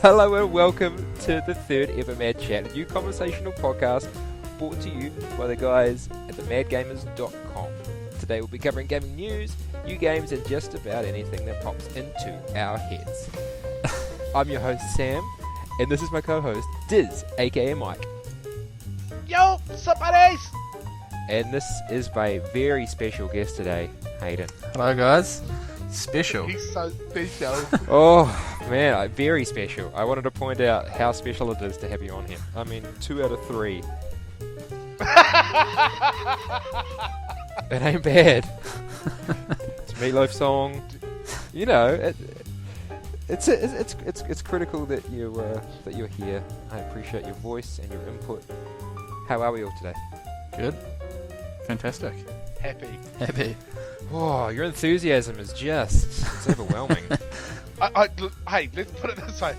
Hello and welcome to the third ever Mad Chat, a new conversational podcast brought to you by the guys at themadgamers.com. Today we'll be covering gaming news, new games, and just about anything that pops into our heads. I'm your host Sam, and this is my co-host Diz, aka Mike. Yo, what's up, buddies? And this is my very special guest today, Hayden. Hello guys. Special. He's so special. Oh man, very special. I wanted to point out how special it is to have you on here. I mean, 2 out of 3. It ain't bad. It's a Meatloaf song. You know, it's critical that you're here. I appreciate your voice and your input. How are we all today? Good. Fantastic. Happy. Oh, your enthusiasm is it's overwhelming. Hey, let's put it this way.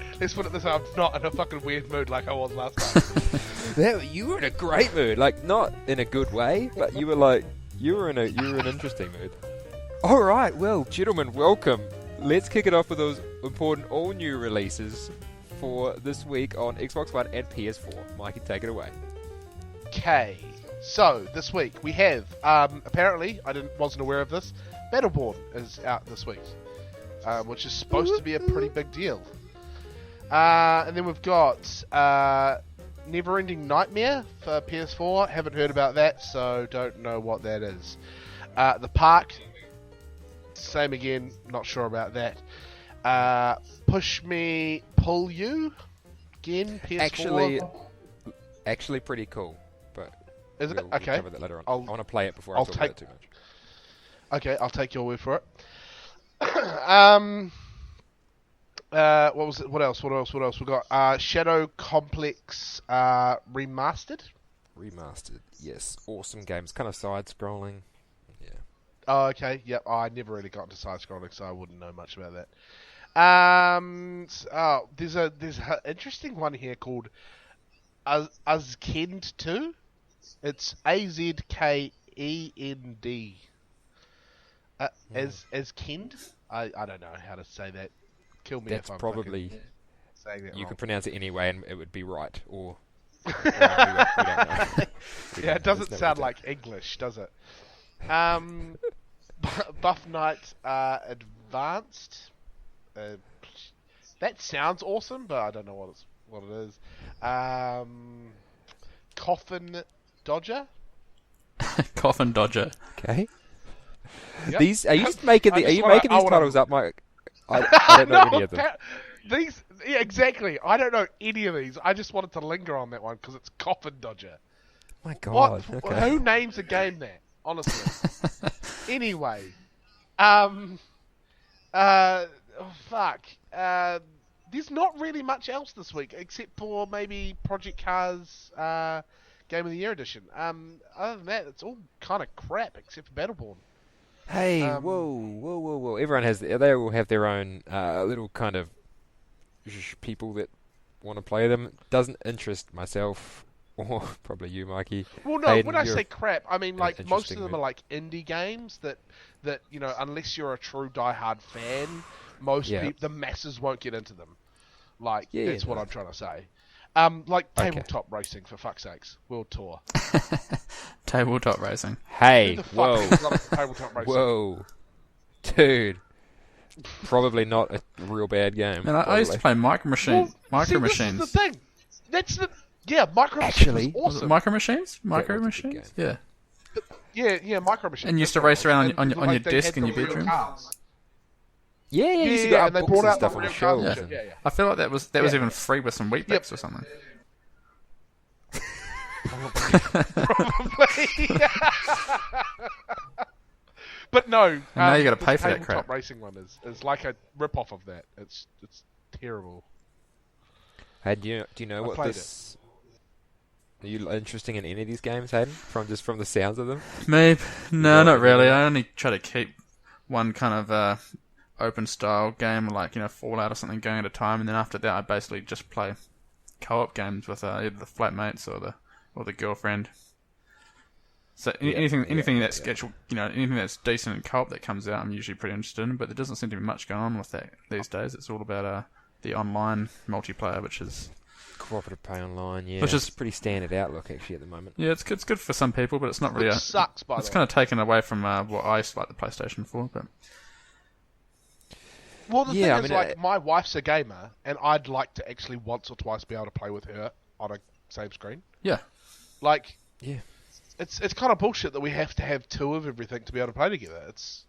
I'm not in a fucking weird mood like I was last time. You were in a great mood, like not in a good way, but you were in an interesting mood. All right, well, gentlemen, welcome. Let's kick it off with those important all-new releases for this week on Xbox One and PS4. Mikey, take it away. Okay, so this week we have, apparently, wasn't aware of this, Battleborn is out this week, which is supposed to be a pretty big deal. And then we've got Neverending Nightmare for PS4. Haven't heard about that, so don't know what that is. The Park, same again, not sure about that. Push Me, Pull You, again, PS4. Actually pretty cool, but is it? we'll Okay. cover that later on. I want to play it before I talk about it too much. Okay, I'll take your word for it. What was it? What else? We got Shadow Complex Remastered. Remastered, yes. Awesome games. Kind of side-scrolling. Yeah. Oh, okay. Yep. I never really got into side-scrolling, so I wouldn't know much about that. There's an interesting one here called Azkend 2. It's Azkend. Azkend? I don't know how to say that. Kill me That's if I'm probably saying that you wrong. can pronounce it any way and it would be right, or we don't know. Yeah, it doesn't sound like English, does it? Buff Knight Advanced. That sounds awesome, but I don't know what it is. Coffin Dodger. Coffin Dodger. Okay. Yep. These are you just making I are you wanna- making I these wanna- titles up, Mike? I don't know any of them. Yeah, exactly. I don't know any of these. I just wanted to linger on that one because it's Coffin Dodger. My God. What? Okay. Who names a game that? Honestly. Anyway, fuck. There's not really much else this week except for maybe Project Cars Game of the Year edition. Other than that, it's all kind of crap except for Battleborn. Hey, whoa! Everyone they all have their own little kind of people that want to play them. Doesn't interest myself, or probably you, Mikey. Well, no, Hayden, when I you're say crap, I mean like most interesting of them mood. are like indie games that you know, unless you're a true diehard fan, most Yeah. the masses won't get into them. Like Yeah, that's what no. I'm trying to say. Like Okay. tabletop racing for fuck's sakes, World Tour. Tabletop racing. Hey, Who the fuck whoa, loves tabletop racing? whoa, dude. Probably not a real bad game. Man, I used to play Micro Machines. See, this is the thing. That's the Micro Actually- Machines was Was it awesome. Micro Machines? was Micro a good Machines? game. Yeah. Yeah, Micro Machines. And you used that's to race right. around And, on your like, they desk had in your the real bedroom? cars. Yeah, you used to Yeah, get and they books brought and out stuff the on the real cars. shelves. and and- shit. Yeah. I feel like that was Yeah. even free with some Wheat Bix or something. Probably. But no. And now you gotta the pay for that tabletop crap. racing one is like a rip-off of that. It's terrible. Hey, do you know I what played this? Are you interested in any of these games, Hayden? From the sounds of them? Me? No, Yeah, not really. yeah. I only try to keep one kind of open style game, like Fallout or something, going at a time, and then after that, I basically just play co-op games with either the flatmates or the girlfriend. So anything that's scheduled, anything that's decent in co-op that comes out, I'm usually pretty interested in. But there doesn't seem to be much going on with that these days. It's all about the online multiplayer, which is Cooperative Pay Online, yeah. Which is- It's a pretty standard outlook, actually, at the moment. yeah, it's good for some people, but it's not really. Which sucks, by It's the way. kind of taken away from what I used to like the PlayStation 4, but Well, the Yeah, I thing is, mean, like, my wife's a gamer, and I'd like to actually once or twice be able to play with her on a same screen. yeah, Like, Yeah. it's kind of bullshit that we have to have two of everything to be able to play together. It's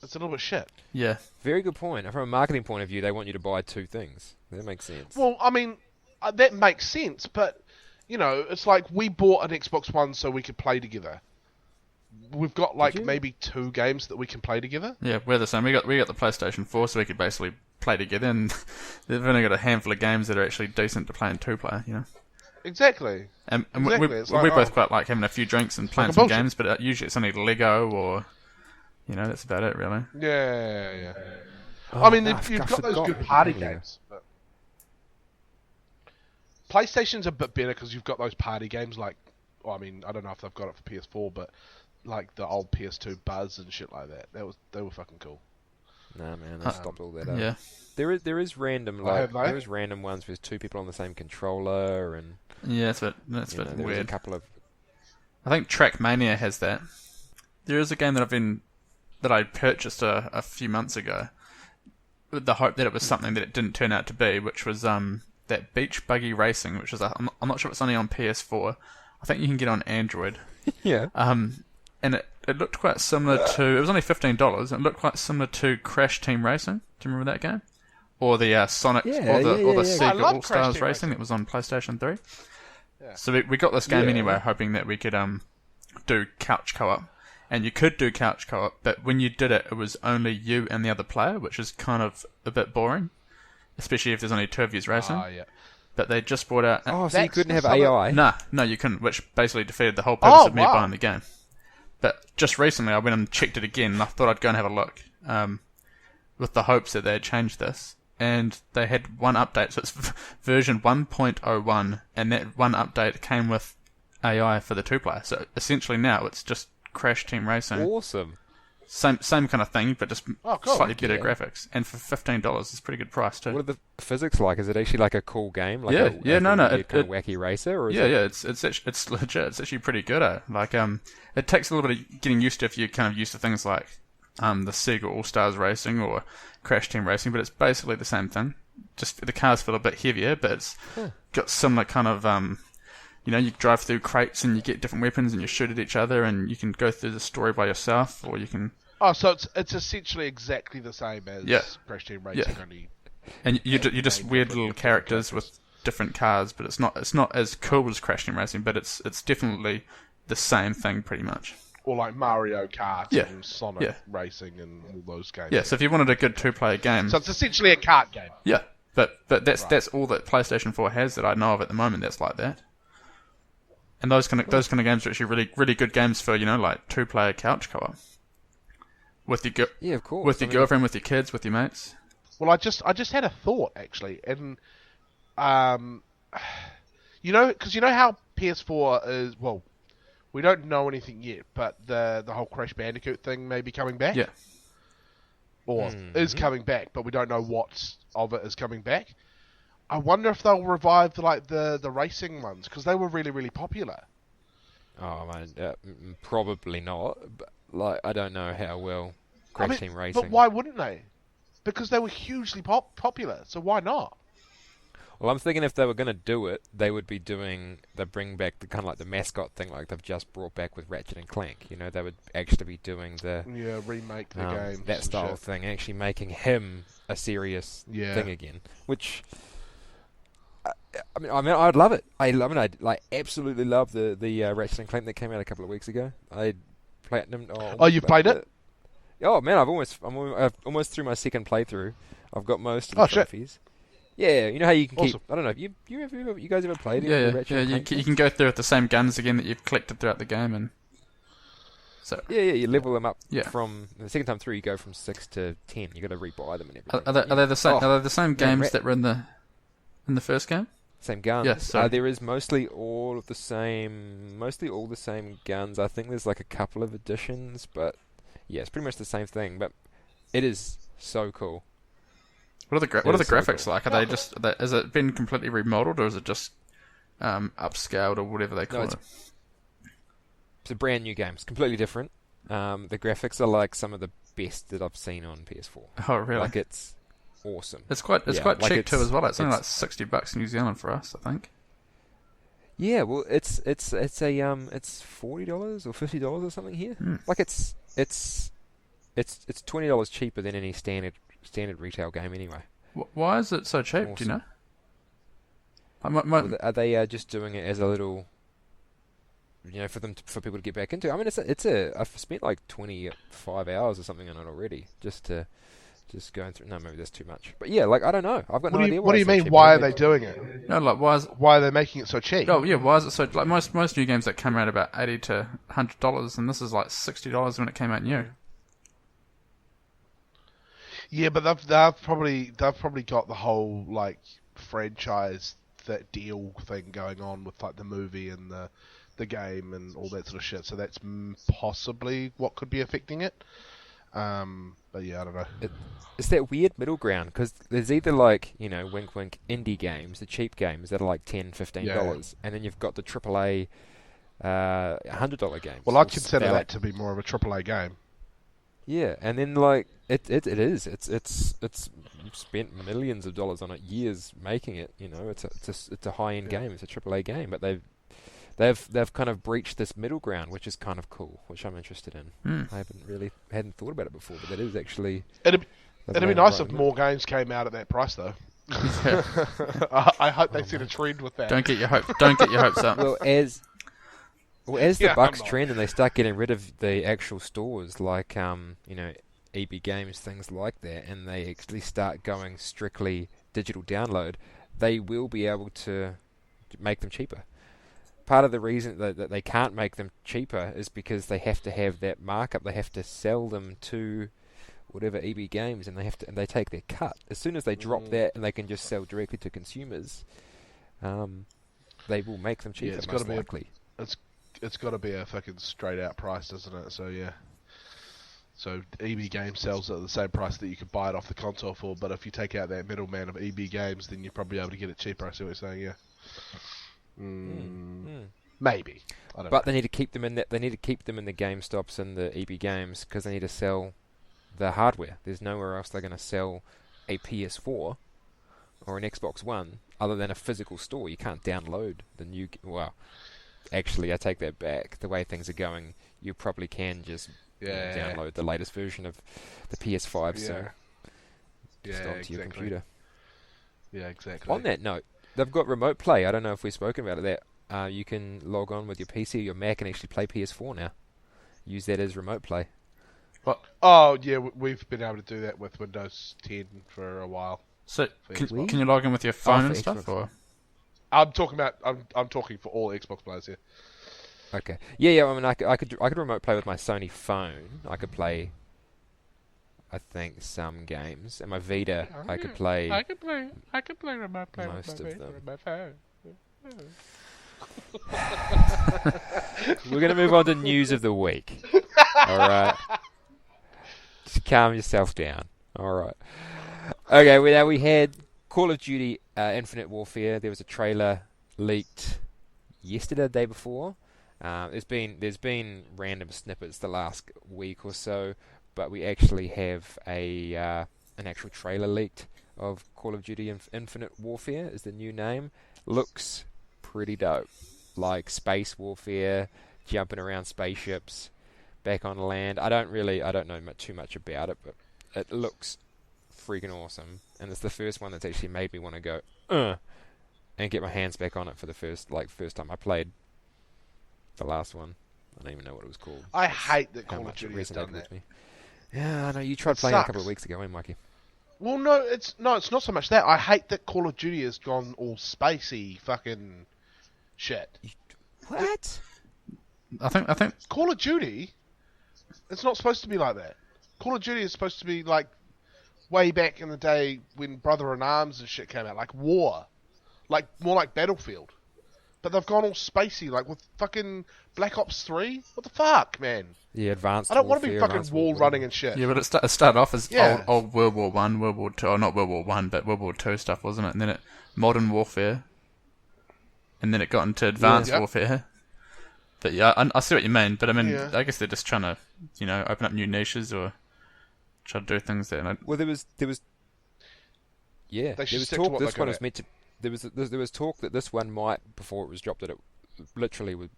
a little bit shit. yeah, Very good point. From a marketing point of view, they want you to buy two things. That makes sense. Well, I mean, that makes sense, but, you know, it's like we bought an Xbox One so we could play together. We've got, like, you? maybe 2 games that we can play together. yeah. We're the same. We got the PlayStation 4, so we could basically play together, and they've only got a handful of games that are actually decent to play in 2-player, you know. Exactly. And Exactly, we it's like, both oh. quite like having a few drinks and playing like a some bullshit. games, but usually it's only Lego or, you know, that's about it, really. Yeah. Oh, I mean, I you've got those forgot good we party could play games. But PlayStation's a bit better because you've got those party games like, well, I mean, I don't know if they've got it for PS4, but like the old PS2 Buzz and shit like that. They were fucking cool. Nah, man, they stopped all that up. Yeah, There is random have they? there is random ones with two people on the same controller, and yeah, that's a you know, bit there was a weird. couple of I think Trackmania has that. There is a game that I purchased a few months ago, with the hope that it was something that it didn't turn out to be, which was that Beach Buggy Racing, which is I'm not sure if it's only on PS4. I think you can get it on Android. yeah. And it looked quite similar to. It was only $15. And it looked quite similar to Crash Team Racing. Do you remember that game? Or the Sonic, Yeah, or the yeah, yeah. Sega I love All Crash Stars Team Racing Racing. that was on PlayStation 3. Yeah. So we got this game Yeah. anyway, hoping that we could do couch co-op. And you could do couch co-op, but when you did it, it was only you and the other player, which is kind of a bit boring, especially if there's only 2 of you racing. Yeah. But they just brought out. Oh, so you That's couldn't have some of- AI? No, you couldn't, which basically defeated the whole purpose of me wow. buying the game. But just recently, I went and checked it again, and I thought I'd go and have a look, with the hopes that they had changed this. And they had one update, so it's version 1.01, and that one update came with AI for the 2-player. So essentially now it's just Crash Team Racing. Awesome. Same kind of thing, but just Oh, cool. slightly better Yeah. graphics. And for $15, it's a pretty good price too. What are the physics like? Is it actually like a cool game? Like Yeah, a, yeah, no, weird kind of it- wacky racer? Or is Yeah, it... yeah, it's legit. It's actually pretty good. Like it takes a little bit of getting used to if you're kind of used to things like the Sega All Stars Racing or Crash Team Racing, but it's basically the same thing. Just the cars feel a bit heavier, but it's got similar kind of you know, you drive through crates and you get different weapons and you shoot at each other and you can go through the story by yourself, or you can. Oh, so it's essentially exactly the same as Yeah. Crash Team Racing, Yeah. only And you're just weird little characters with different cars, but it's not as cool as Crash Team Racing, but it's definitely the same thing pretty much. or like Mario Kart Yeah. and Sonic Yeah. Racing and all those games. Yeah, so if you wanted a good 2-player game, So it's essentially a kart game. yeah, but that's all that PlayStation 4 has that I know of at the moment that's like that. And those kind of games are actually really really good games for, you know, like 2-player couch co-op with your Yeah, of course. with your girlfriend, with your kids, with your mates. Well, I just had a thought actually, and you know, because you know how PS4 is. Well, we don't know anything yet, but the whole Crash Bandicoot thing may be coming back. Yeah, Or is coming back, but we don't know what of it is coming back. I wonder if they'll revive the racing ones because they were really really popular. Oh, man, probably not. But, like, I don't know how well Crash I mean, Team Racing. But why wouldn't they? Because they were hugely popular. So why not? Well, I'm thinking if they were going to do it, they would be they'd bring back the kind of like the mascot thing, like they've just brought back with Ratchet and Clank. You know, they would actually be doing the Yeah, remake the games. that and style shit. thing, actually making him a serious Yeah. thing again. Which, I mean, I'd love it. I'd like absolutely love the Ratchet and Clank that came out a couple of weeks ago. I platinum. Oh, you've played it? Oh man, I'm almost through my second playthrough. I've got most of the Oh, shit. trophies. Yeah, you know how you can Awesome. keep. I don't know. You guys ever played it? yeah, the yeah. Ratchet yeah and you, Clank you ones? can go through with the same guns again that you've collected throughout the game, and so Yeah, you level them up Yeah. from the second time through. You go from 6 to 10. You got to rebuy them and everything. are they the same? Oh, Are they the same games Rat- that were in the first game? Same guns. Yeah, so- There is mostly all the same guns. I think there's like a couple of additions, but yeah, it's pretty much the same thing. But it is so cool. What are the That is so graphics cool. like? Is it been completely remodeled, or is it just upscaled, or whatever they call it? It's a brand new game. It's completely different. The graphics are like some of the best that I've seen on PS4. Oh, really? Like it's awesome. It's quite like cheap too as well. It's only like it's- $60 New Zealand for us, I think. Yeah, well, it's $40 or $50 or something here. Like it's $20 cheaper than any standard retail game anyway. Why is it so cheap? Do you know? Are they just doing it as a little, for people to get back into? I mean, I've spent like 25 hours or something on it already just going through. No, maybe that's too much. But yeah, like I don't know. I've got no idea. What do you it's so mean? cheap. Why are they doing it? No, like why is Why are they making it so cheap? Oh yeah, why is it so like most new games that come out about $80 to $100, and this is like $60 when it came out new. Yeah, but they've probably got the whole like franchise that deal thing going on with like the movie and the game and all that sort of shit. So that's possibly what could be affecting it. But yeah, I don't know. It's that weird middle ground because there's either like wink wink indie games, the cheap games that are like $10-15, and then you've got the AAA $100 games. Well, I'd consider They're that like- to be more of a AAA game. Yeah, and then like it is. It's spent millions of dollars on it, years making it. It's a high end game. It's a AAA game, but they've kind of breached this middle ground, which is kind of cool, which I'm interested in. I hadn't thought about it before, but that is actually. It'd be landed nice right if in more games came out at that price, though. Yeah. I hope they set a trend with that. Don't get your hopes up. Well, as the Yeah, bucks I'm not. trend and they start getting rid of the actual stores like EB Games, things like that, and they actually start going strictly digital download, they will be able to make them cheaper. Part of the reason that they can't make them cheaper is because they have to have that markup. They have to sell them to whatever EB Games, and they take their cut. As soon as they drop that and they can just sell directly to consumers, they will make them cheaper. it's most gotta be likely. It's got to be a fucking straight out price, doesn't it? So yeah. So EB Games sells it at the same price that you could buy it off the console for, but if you take out that middleman of EB Games, then you're probably able to get it cheaper. I see what you're saying, yeah. Maybe. I don't know. But they need to keep them in that. They need to keep them in the GameStops and the EB Games because they need to sell the hardware. There's nowhere else they're going to sell a PS4 or an Xbox One other than a physical store. You can't download the new. Well, actually, I take that back. The way things are going, you probably can just download the latest version of the PS5 soon. Just onto your computer. Yeah, exactly. On that note, they've got remote play. I don't know if we've spoken about it. That you can log on with your PC or your Mac and actually play PS4 now. Use that as remote play. Oh yeah, we've been able to do that with Windows 10 for a while. So For can Xbox. you log in with your phone for and stuff, Xbox. or I'm talking for all Xbox players here. Okay. Yeah. I mean, I could remote play with my Sony phone. I could play, I think, some games. And my Vita, I could play. I can play remote play Most with of my them. Vita and my phone. We're going to move on to news of the week. All right. Just calm yourself down. All right. Okay. Now we had Call of Duty Infinite Warfare. There was a trailer leaked yesterday, the day before. There's been random snippets the last week or so, but we actually have an actual trailer leaked of Call of Duty Infinite Warfare is the new name. Looks pretty dope, like space warfare, jumping around spaceships, back on land. I don't know too much about it, but it looks freaking awesome, and it's the first one that's actually made me want to go and get my hands back on it for the first time I played the last one. I don't even know what it was called. I hate that How Call of much it Duty has done resonated that. with me. Yeah, I know you tried It playing it a couple sucks. of weeks ago, Mikey. Well, no, it's not so much that. I hate that Call of Duty has gone all spacey fucking shit. What? I think Call of Duty, it's not supposed to be like that. Call of Duty is supposed to be like way back in the day when Brother in Arms and shit came out, like war, like more like Battlefield, but they've gone all spacey, like with fucking Black Ops 3. What the fuck, man? Yeah, advanced. I don't want to be warfare, fucking advanced wall warfare. running and shit. Yeah, but it started off as Yeah. old World War One, World War Two, or not World War One, but World War Two stuff, wasn't it? And then it modern warfare, and then it got into advanced Yep. warfare. But yeah, I see what you mean. But I mean, Yeah. I guess they're just trying to, open up new niches or try to do things that. Well, there was They there should was stick to talk what this they're one good was at. meant to. There was talk that this one might, before it was dropped, that it literally was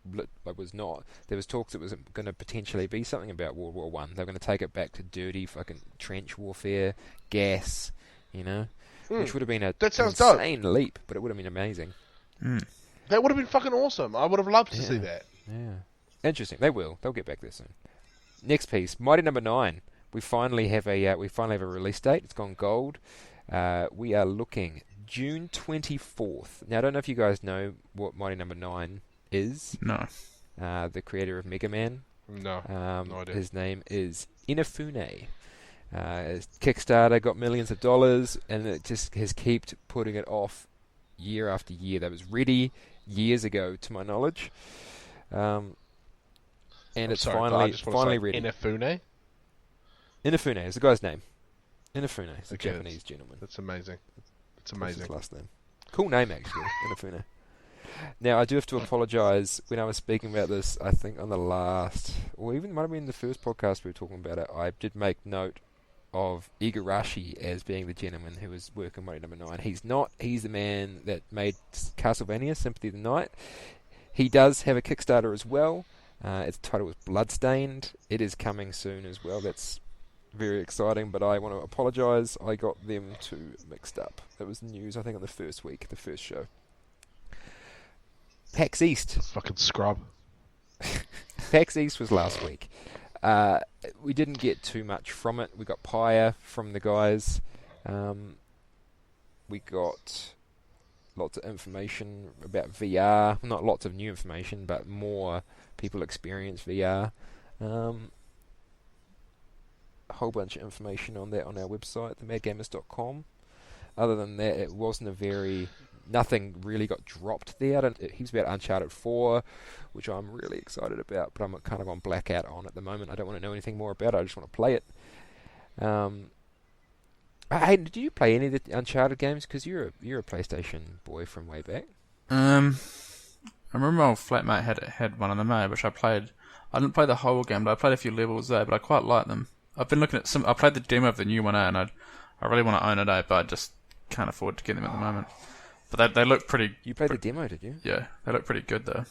not. There was talks it was going to potentially be something about World War One. They were going to take it back to dirty fucking trench warfare, gas, which would have been That sounds dope. insane leap, but it would have been amazing. That would have been fucking awesome. I would have loved to see that. Yeah, interesting. They'll get back there soon. Next piece, Mighty Number 9. We finally have a release date. It's gone gold. We are looking June 24th. Now, I don't know if you guys know what Mighty Number 9 is. No. The creator of Mega Man. No, no idea. His name is Inafune. His Kickstarter got millions of dollars, and it just has kept putting it off year after year. That was ready years ago, to my knowledge. And it's Sorry, but I finally just want to say ready. Inafune? Inafune is the guy's name. Inafune is a Okay, Japanese gentleman. That's amazing. It's That's amazing. his last name. Cool name, actually, Inafune. Now, I do have to apologise. When I was speaking about this, I think on the last, or even might have been the first podcast we were talking about it, I did make note of Igarashi as being the gentleman who was working Mighty Number 9. He's not. He's the man that made Castlevania Symphony of the Night. He does have a Kickstarter as well. Its title is Bloodstained. It is coming soon as well. That's very exciting, but I want to apologise. I got them two mixed up. That was news, I think, on the first week, the first show. PAX East. Fucking scrub. PAX East was last week. We didn't get too much from it. We got Pyre from the guys. We got lots of information about VR. Not lots of new information, but more people experience VR. A whole bunch of information on that on our website, themadgamers.com. Other than that, it wasn't nothing really got dropped there. He's about Uncharted 4, which I'm really excited about, but I'm kind of on blackout on at the moment. I don't want to know anything more about it. I just want to play it. Hey, did you play any of the Uncharted games? Because you're a PlayStation boy from way back. I remember my old flatmate had one of them, which I played. I didn't play the whole game, but I played a few levels there, but I quite like them. I've been looking at some. I played the demo of the new one, and I really want to own it, but I just can't afford to get them at the moment. But they look pretty. You played the demo, did you? Yeah, they look pretty good though.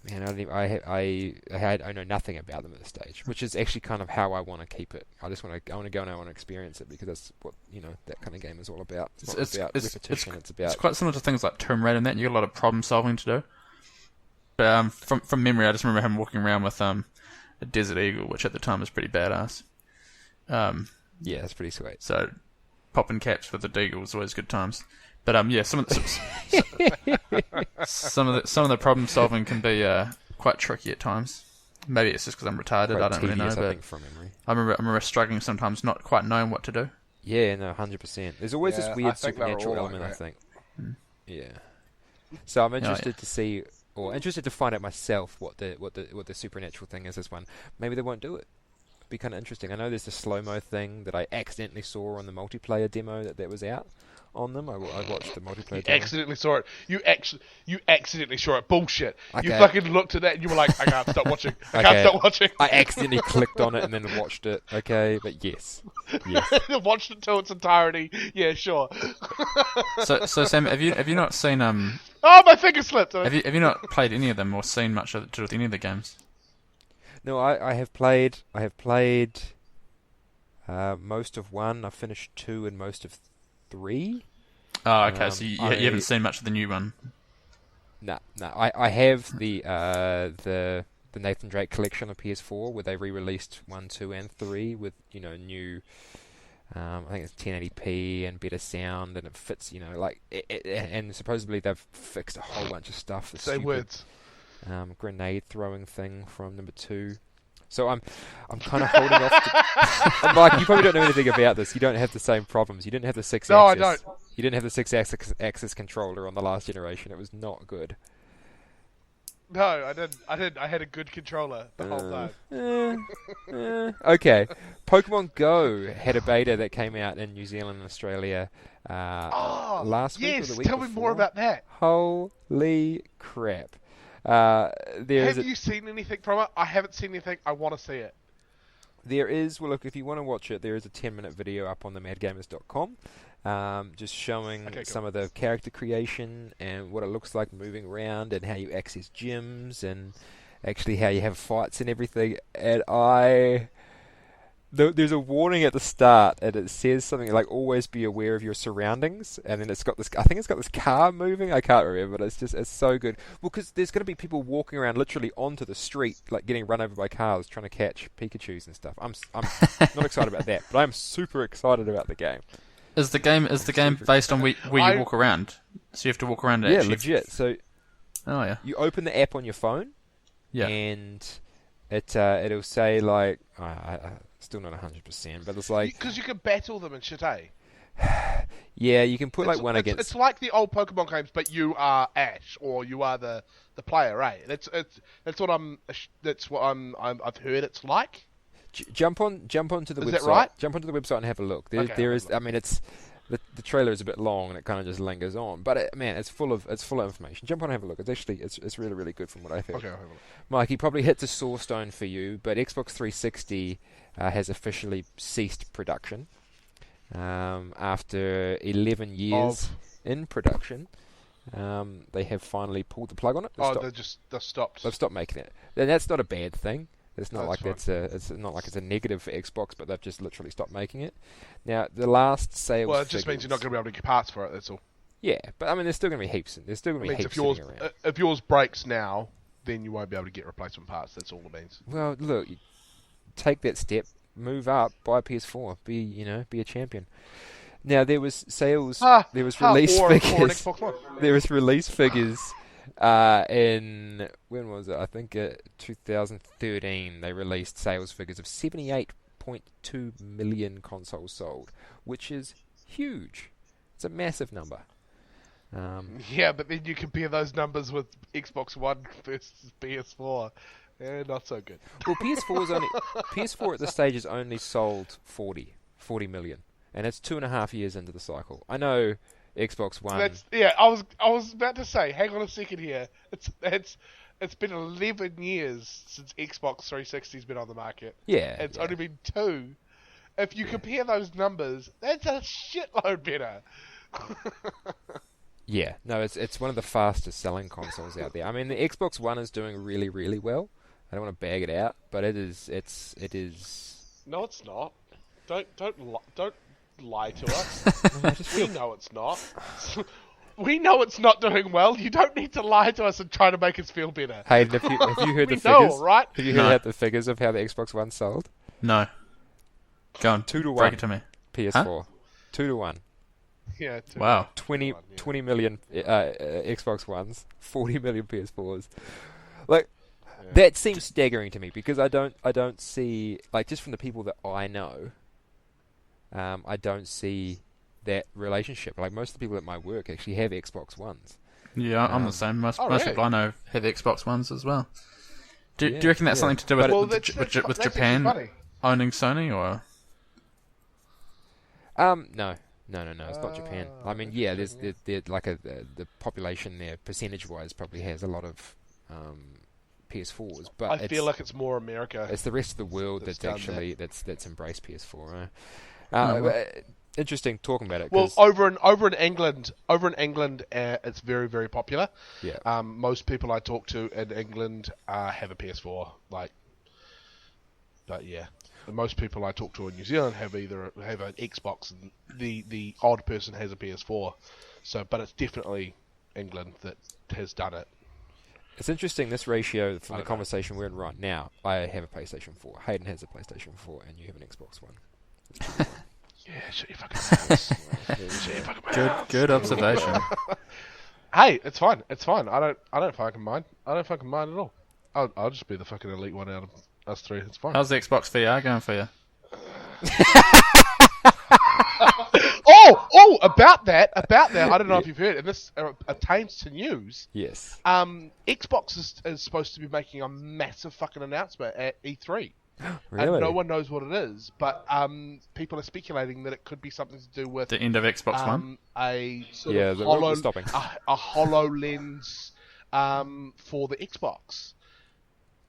Man, I know nothing about them at this stage, which is actually kind of how I want to keep it. I want to go and I want to experience it because that's what that kind of game is all about. It's not about repetition. It's about. It's quite similar to things like Tomb Raider and that. You got a lot of problem solving to do. But from memory, I just remember him walking around with a Desert Eagle, which at the time was pretty badass. Yeah, it's pretty sweet. So popping caps with the Deagle was always good times. But some of the some of the problem solving can be quite tricky at times. Maybe it's just because I'm retarded. Quite I don't really know. tedious, I But think, from memory. I remember struggling sometimes, not quite knowing what to do. Yeah, no, 100%. There's always Yeah, this I weird think they were supernatural all like element, I that. think. Yeah. So I'm interested to see, or interested to find out myself what the supernatural thing is. This one, maybe they won't do it. It'd be kind of interesting. I know there's the slow mo thing that I accidentally saw on the multiplayer demo that was out on them. I watched the multiplayer You demo. accidentally saw it. You accidentally saw it. Bullshit. Okay. You fucking looked at that and you were like, I can't stop watching. I Okay. can't stop watching. I accidentally clicked on it and then watched it. Okay, but yes. Watched it to its entirety. Yeah, sure. So Sam, have you not seen Oh, my finger slipped. have you not played any of them or seen much of to do with any of the games? No, I have played. Most of 1. I finished 2 and most of 3. Oh, okay. So you I- haven't seen much of the new one. No. I have the Nathan Drake collection on PS4 where they re-released 1, 2, and 3 with new. I think it's 1080p and better sound, and it fits. And supposedly they've fixed a whole bunch of stuff. The Say stupid, words. grenade throwing thing from number 2. So I'm kind of holding off. I'm like, you probably don't know anything about this. You don't have the same problems. You didn't have the 6 No, I axis. don't. You didn't have the 6-axis controller on the last generation. It was not good. No, I didn't. I had a good controller the whole time. Okay. Pokemon Go had a beta that came out in New Zealand and Australia last week or the week tell me before. more about that. Holy crap. Have you seen anything from it? I haven't seen anything. I want to see it. There is, well, look, if you want to watch it, there is a 10-minute video up on the madgamers.com just showing some of the character creation and what it looks like moving around and how you access gyms and actually how you have fights and everything. And there's a warning at the start, and it says something like "always be aware of your surroundings." And then it's got this. I think it's got this car moving. I can't remember, but it's so good. Well, because there's going to be people walking around literally onto the street, like getting run over by cars, trying to catch Pikachus and stuff. I'm not excited about that, but I'm super excited about the game. Is the game based on where you walk around? So you have to walk around. Yeah, legit. So, you open the app on your phone, and it'll say like still not 100%, but it's like because you can battle them and shit, eh? Yeah, you can put one against. It's like the old Pokemon games, but you are Ash or you are the player, eh? That's what I've heard it's like. Jump onto the website. Is that right? Jump onto the website and have a look. There is. look. I mean, it's the trailer is a bit long and it kind of just lingers on, but it's full of information. Jump on and have a look. It's really really good from what I've heard. Okay, I'll have a look. Mikey, probably hits a sore stone for you, but Xbox 360 has officially ceased production after 11 years in production. They have finally pulled the plug on it. They've stopped. They've stopped making it. And that's not a bad thing. It's not That's it's not like it's a negative for Xbox, but they've just literally stopped making it. Now the last sales. Well, it just means you're not going to be able to get parts for it. That's all. Yeah, but I mean, there's still going to be heaps. There's still going to be heaps sitting around. If yours breaks now, then you won't be able to get replacement parts. That's all it means. Well, look, you take that step, move up, buy a PS4, be a champion. Now there was sales. There was release figures. There was release figures. In when was it? I think 2013. They released sales figures of 78.2 million consoles sold, which is huge. It's a massive number. Yeah, but then you compare those numbers with Xbox One versus PS4. Not so good. Well, PS4 at this stage has only sold 40 million, and it's 2.5 years into the cycle. I know. Xbox One. I was about to say. Hang on a second here. It's been 11 years since Xbox 360's been on the market. Yeah. It's only been 2. If you compare those numbers, that's a shitload better. Yeah. No, it's one of the fastest selling consoles out there. I mean, the Xbox One is doing really, really well. I don't want to bag it out, but it is. No, it's not. Don't lie to us. We know it's not. We know it's not doing well. You don't need to lie to us and try to make us feel better. Hayden, have you heard the figures? Know, right? Have you heard the figures of how the Xbox One sold? No. Go on. 2 to 1. Break it to me. PS4. Huh? 2 to 1. Yeah. Wow. 20 million Xbox Ones, 40 million PS4s. Like that seems staggering to me because I don't see, like, just from the people that I know. I don't see that relationship. Like most of the people at my work actually have Xbox Ones. Yeah, I'm the same. Most really? people I know have Xbox Ones as well. Do you reckon that's something to do with Japan owning Sony, or? No, it's not Japan. I mean, there's like the population there, percentage-wise, probably has a lot of PS4s, but I feel like it's more America. It's the rest of the world that's actually that's embraced PS4. Right? Interesting talking about it. Well, over in England, it's very very popular. Yeah. Most people I talk to in England have a PS4. But yeah, most people I talk to in New Zealand have an Xbox, and the odd person has a PS4. So, but it's definitely England that has done it. It's interesting, this ratio from the conversation we're in right now. I have a PlayStation 4. Hayden has a PlayStation 4, and you have an Xbox One. Yeah, shut your fucking mouth. Good observation. Hey, it's fine. It's fine. I don't fucking mind. I don't fucking mind at all. I'll just be the fucking elite one out of us three. It's fine. How's the Xbox VR going for you? About that. I don't know if you've heard, and this attains to news. Yes. Xbox is supposed to be making a massive fucking announcement at E3. Really? And no one knows what it is, but people are speculating that it could be something to do with The end of Xbox One. a sort Yeah, of the stopping. a HoloLens for the Xbox,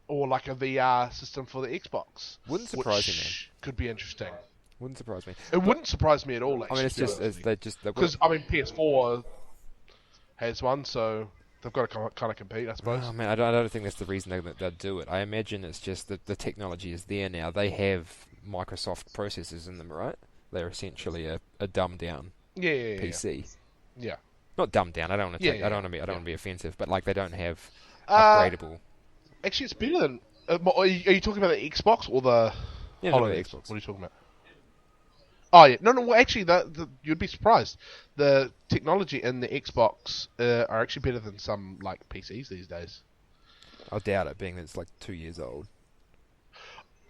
or like a VR system for the Xbox. Wouldn't surprise me, man. Could be interesting. Wouldn't surprise me. It wouldn't surprise me at all. Actually, I mean, it's just because PS4 has one, so they've got to kind of compete, I suppose. Oh man, I don't think that's the reason they'll do it. I imagine it's just that the technology is there now. They have Microsoft processors in them, right? They're essentially a dumbed down Yeah. PC. Yeah. Not dumbed down. I don't want to. Yeah, I don't want to be offensive, but like they don't have Uh, upgradable. Actually, it's better than. Are you talking about the Xbox or the Yeah, not the HoloLens? Xbox. What are you talking about? Oh yeah, no. Well, actually, you'd be surprised. The technology in the Xbox are actually better than some like PCs these days. I doubt it, being that it's like 2 years old.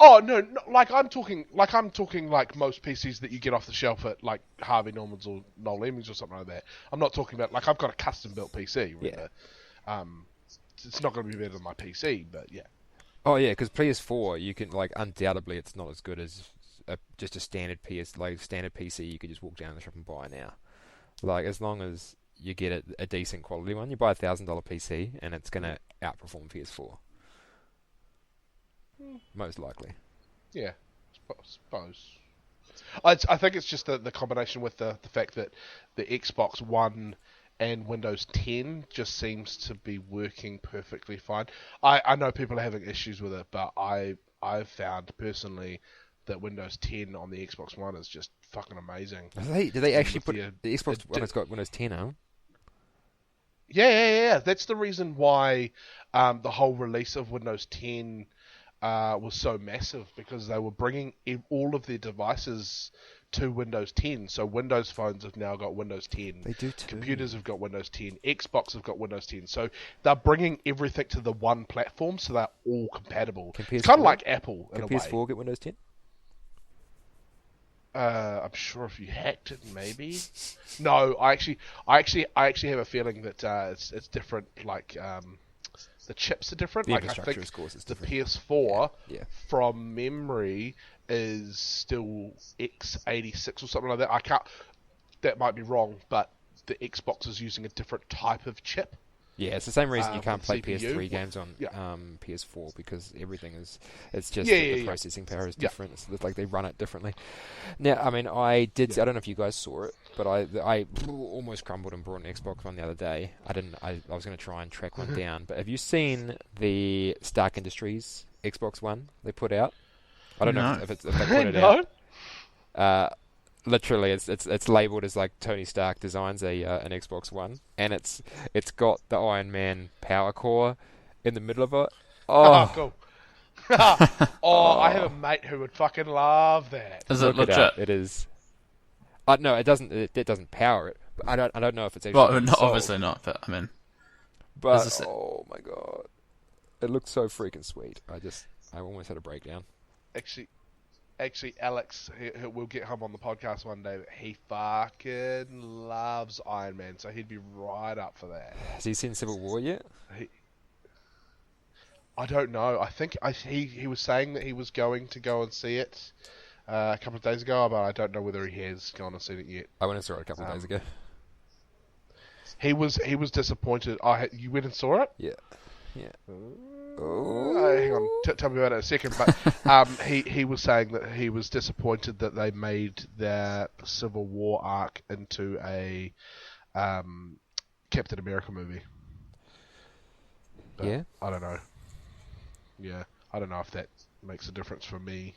Oh no, like I'm talking like most PCs that you get off the shelf at like Harvey Norman's or Noel Leeming's or something like that. I'm not talking about like I've got a custom built PC. Yeah. It's not going to be better than my PC, but yeah. Oh yeah, because PS4, you can like undoubtedly it's not as good as just a standard standard PC you could just walk down the shop and buy now. Like as long as you get a decent quality one, you buy $1,000 PC and it's gonna outperform PS4. Most likely. Yeah, suppose. I think it's just the combination with the fact that the Xbox One and Windows 10 just seems to be working perfectly fine. I know people are having issues with it, but I've found personally that Windows 10 on the Xbox One is just fucking amazing. Do they actually put the Xbox One has got Windows 10 on? Yeah. That's the reason why the whole release of Windows 10 was so massive, because they were bringing all of their devices to Windows 10. So Windows phones have now got Windows 10. They do too. Computers have got Windows 10. Xbox have got Windows 10. So they're bringing everything to the one platform, so they're all compatible. It's kind of like Apple in a way. Can PS4 get Windows 10? I'm sure if you hacked it, maybe. No, I actually have a feeling that it's different. Like the chips are different. The like I infrastructure, think of course, is the different. PS4, Yeah. from memory, is still x86 or something like that. I can't. That might be wrong, but the Xbox is using a different type of chip. Yeah, it's the same reason you can't play CPU. PS3 games on Yeah. PS4, because everything is, it's just Yeah, the yeah, yeah. processing power is Yeah. different. It's like they run it differently. Now, I mean, I don't know if you guys saw it, but I almost crumbled and brought an Xbox One the other day. I was going to try and track one down, but have you seen the Stark Industries Xbox One they put out? I don't know No. if they put it No? out. Literally, it's labelled as like Tony Stark designs an Xbox One, and it's got the Iron Man power core in the middle of it. Oh, cool. I have a mate who would fucking love that. Is it Look legit? up. It is. No, it doesn't. It doesn't power it. But I don't know if it's actually. Well, been no, sold. obviously not, but I mean, But Is this- oh my god, it looks so freaking sweet. I almost had a breakdown. Actually, Alex, we'll get him on the podcast one day, but he fucking loves Iron Man, so he'd be right up for that. Has he seen Civil War yet? I don't know. I think he was saying that he was going to go and see it a couple of days ago, but I don't know whether he has gone and seen it yet. I went and saw it a couple of days ago. He was disappointed. You went and saw it? Yeah. Hang on, tell me about it in a second. But he was saying that he was disappointed that they made their Civil War arc into a Captain America movie. But Yeah? I don't know. Yeah, I don't know if that makes a difference for me.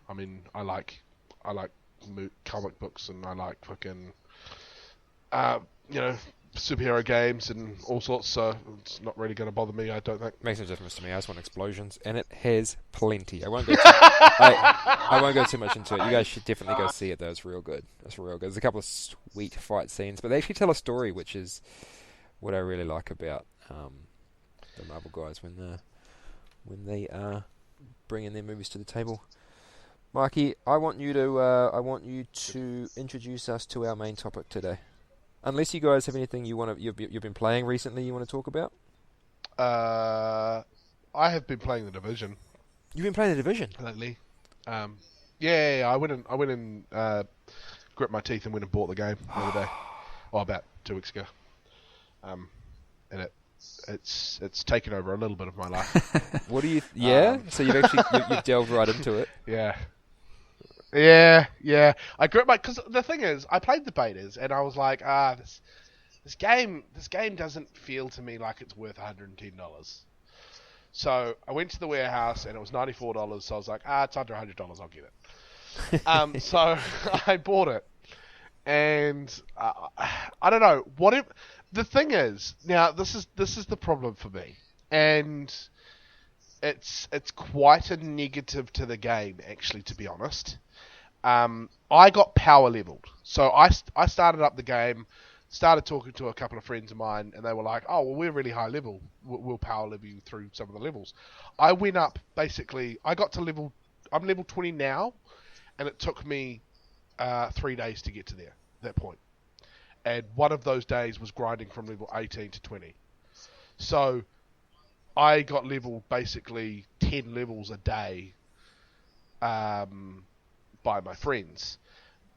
I mean, I like comic books, and I like fucking superhero games and all sorts, so it's not really going to bother me, I don't think. Makes no difference to me. I just want explosions, and it has plenty. I won't go. I won't go too much into it. You guys should definitely go see it, though. It's real good. There's a couple of sweet fight scenes, but they actually tell a story, which is what I really like about the Marvel guys when they are bringing their movies to the table. Mikey, I want you to introduce us to our main topic today. Unless you guys have anything you've been playing recently you want to talk about. I have been playing the Division You've been playing the Division lately. Yeah. I went and grit my teeth and went and bought the game the other day. About 2 weeks ago. And it's taken over a little bit of my life. What do you? So you've actually you've delved right into it. Yeah. I grit my because the thing is, I played the betas and I was like, this game doesn't feel to me like it's worth $110. So I went to the warehouse and it was $94. So I was like, it's under $100. I'll get it. So I bought it, and I don't know what if. The thing is, now this is the problem for me, and it's quite a negative to the game, actually, to be honest. I got power leveled, so I started up the game, started talking to a couple of friends of mine, and they were like, "Oh, well, we're really high level. We'll power level you through some of the levels." I went up basically. I got to I'm level 20 now, and it took me 3 days to get to that point. And one of those days was grinding from level 18 to 20. So I got leveled basically 10 levels a day by my friends.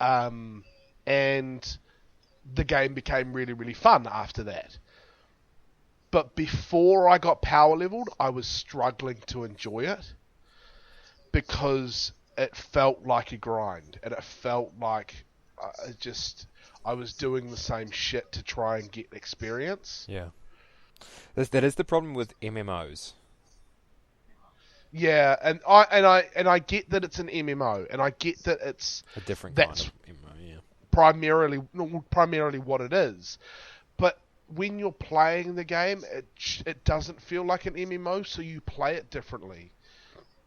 And the game became really, really fun after that. But before I got power leveled, I was struggling to enjoy it because it felt like a grind. And it felt like I was doing the same shit to try and get experience. Yeah, that is the problem with MMOs. Yeah, and I get that it's an MMO, and I get that it's A different kind of MMO. Yeah. primarily what it is. But when you're playing the game, it doesn't feel like an MMO, so you play it differently.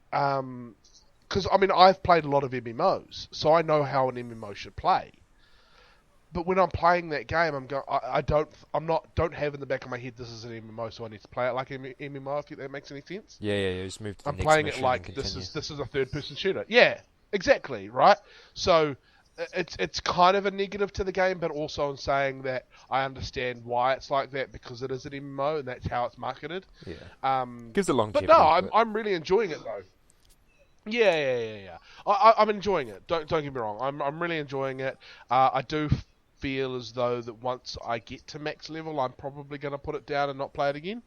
Because I've played a lot of MMOs, so I know how an MMO should play. But when I'm playing that game, I don't have in the back of my head this is an MMO, so I need to play it like an MMO. If that makes any sense. Yeah. Just move to the I'm next playing it mission like and this continue. is a third person shooter. Yeah, exactly, right? So it's kind of a negative to the game, but also in saying that I understand why it's like that because it is an MMO and that's how it's marketed. Yeah. Gives a longevity. But no, I'm really enjoying it though. Yeah. I'm enjoying it. Don't get me wrong. I'm really enjoying it. I do feel as though that once I get to max level, I'm probably going to put it down and not play it again.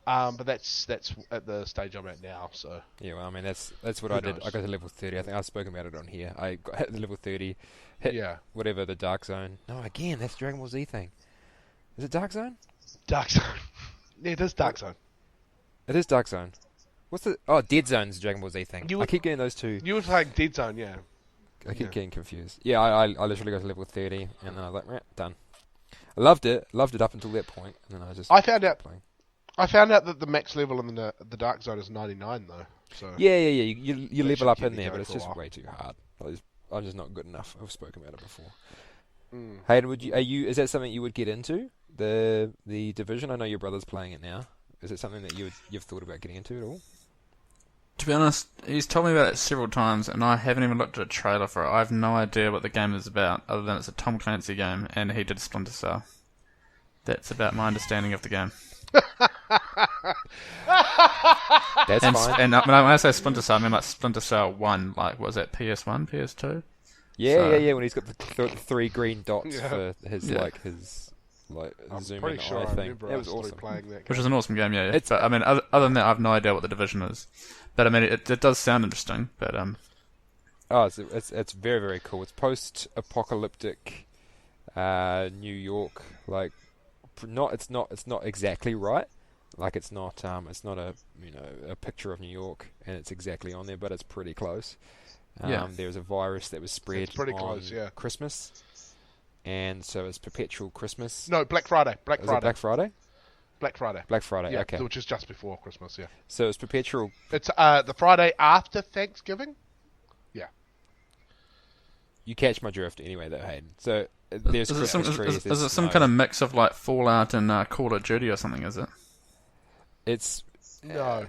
But that's at the stage I'm at now. So yeah, well, that's what I did. I got to level 30. I think I've spoken about it on here. I hit the level 30, whatever the Dark Zone. No, again, that's Dragon Ball Z thing. Is it Dark Zone? Dark Zone. Yeah, it is Dark Zone. It is Dark Zone. What's the... Oh, Dead Zone's Dragon Ball Z thing. I keep getting those two. You were playing Dead Zone, yeah. I keep getting confused. Yeah, I literally got to level 30, and then I was like, done. I loved it up until that point, and then I just... I found out playing. that the max level in the Dark Zone is 99, though. So Yeah. You level up in there, but it's for a just while. way too hard. I'm just not good enough. I've spoken about it before. Mm. Hayden, is that something you would get into? The Division? I know your brother's playing it now. Is it something that you've thought about getting into at all? To be honest, he's told me about it several times, and I haven't even looked at a trailer for it. I have no idea what the game is about, other than it's a Tom Clancy game, and he did Splinter Cell. That's about my understanding of the game. That's fine. And when I say Splinter Cell, I mean like Splinter Cell 1, like, was that PS1, PS2? Yeah. When he's got the three green dots Yeah. for his I'm zoom pretty in sure eye I thing. remember That was us awesome. playing that game. Which is an awesome game, yeah. It's- But, I mean, other than that, I have no idea what the Division is. But, I mean, it does sound interesting, but... Oh, it's very, very cool. It's post-apocalyptic New York. Like, it's not exactly right. Like, it's not a picture of New York, and it's exactly on there, but it's pretty close. Yeah. There's a virus that was spread It's pretty on close, yeah. Christmas, and so it's perpetual Christmas. No, Black Friday. Is it Black Friday? Black Friday. Black Friday. Yeah, Okay. which is just before Christmas, yeah. So it's perpetual. It's the Friday after Thanksgiving. Yeah. You catch my drift anyway, though, Hayden. So there's Is it some, Christmas trees. is there's it some snow. kind of mix of, like, Fallout and Call of Duty or something, is it? It's No.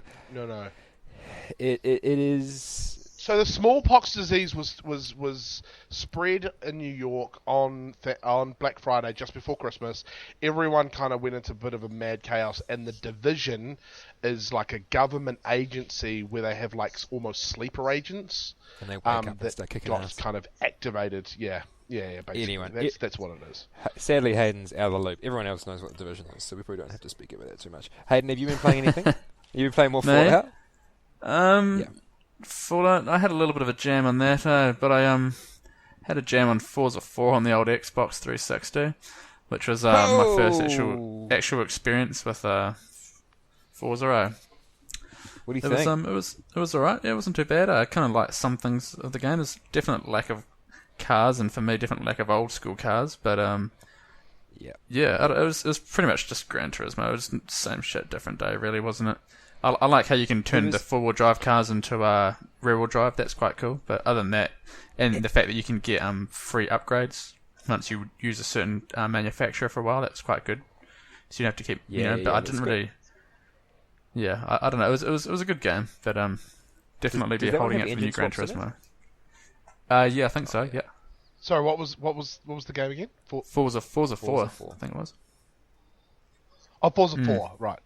it is So the smallpox disease was spread in New York on Black Friday just before Christmas. Everyone kind of went into a bit of a mad chaos, and the Division is like a government agency where they have like almost sleeper agents. And they wake up and that start kicking got ass. kind of activated. Yeah, basically. Anyway, That's what it is. Sadly, Hayden's out of the loop. Everyone else knows what the Division is, so we probably don't have to speak about that too much. Hayden, have you been playing anything? You been playing more Me? Fallout? Yeah. Fallout, I had a little bit of a jam on that, but I had a jam on Forza 4 on the old Xbox 360, which was my first actual experience with Forza. What do you think? It was alright. Yeah, it wasn't too bad. I kind of like some things of the game. There's definite lack of cars, and for me, definite lack of old school cars. But yeah, it was pretty much just Gran Turismo. It was the same shit, different day, really, wasn't it? I like how you can turn the four-wheel drive cars into rear-wheel drive. That's quite cool. But other than that, and the fact that you can get free upgrades once you use a certain manufacturer for a while, that's quite good. So you don't have to keep, But I didn't really. Yeah, I don't know. It was a good game, but definitely Does be that one holding have it for the new engine Gran swaps in Turismo. Yeah, I think so. Yeah, Sorry, what was the game again? Forza 4, 4. I think it was. Oh, Forza 4, right.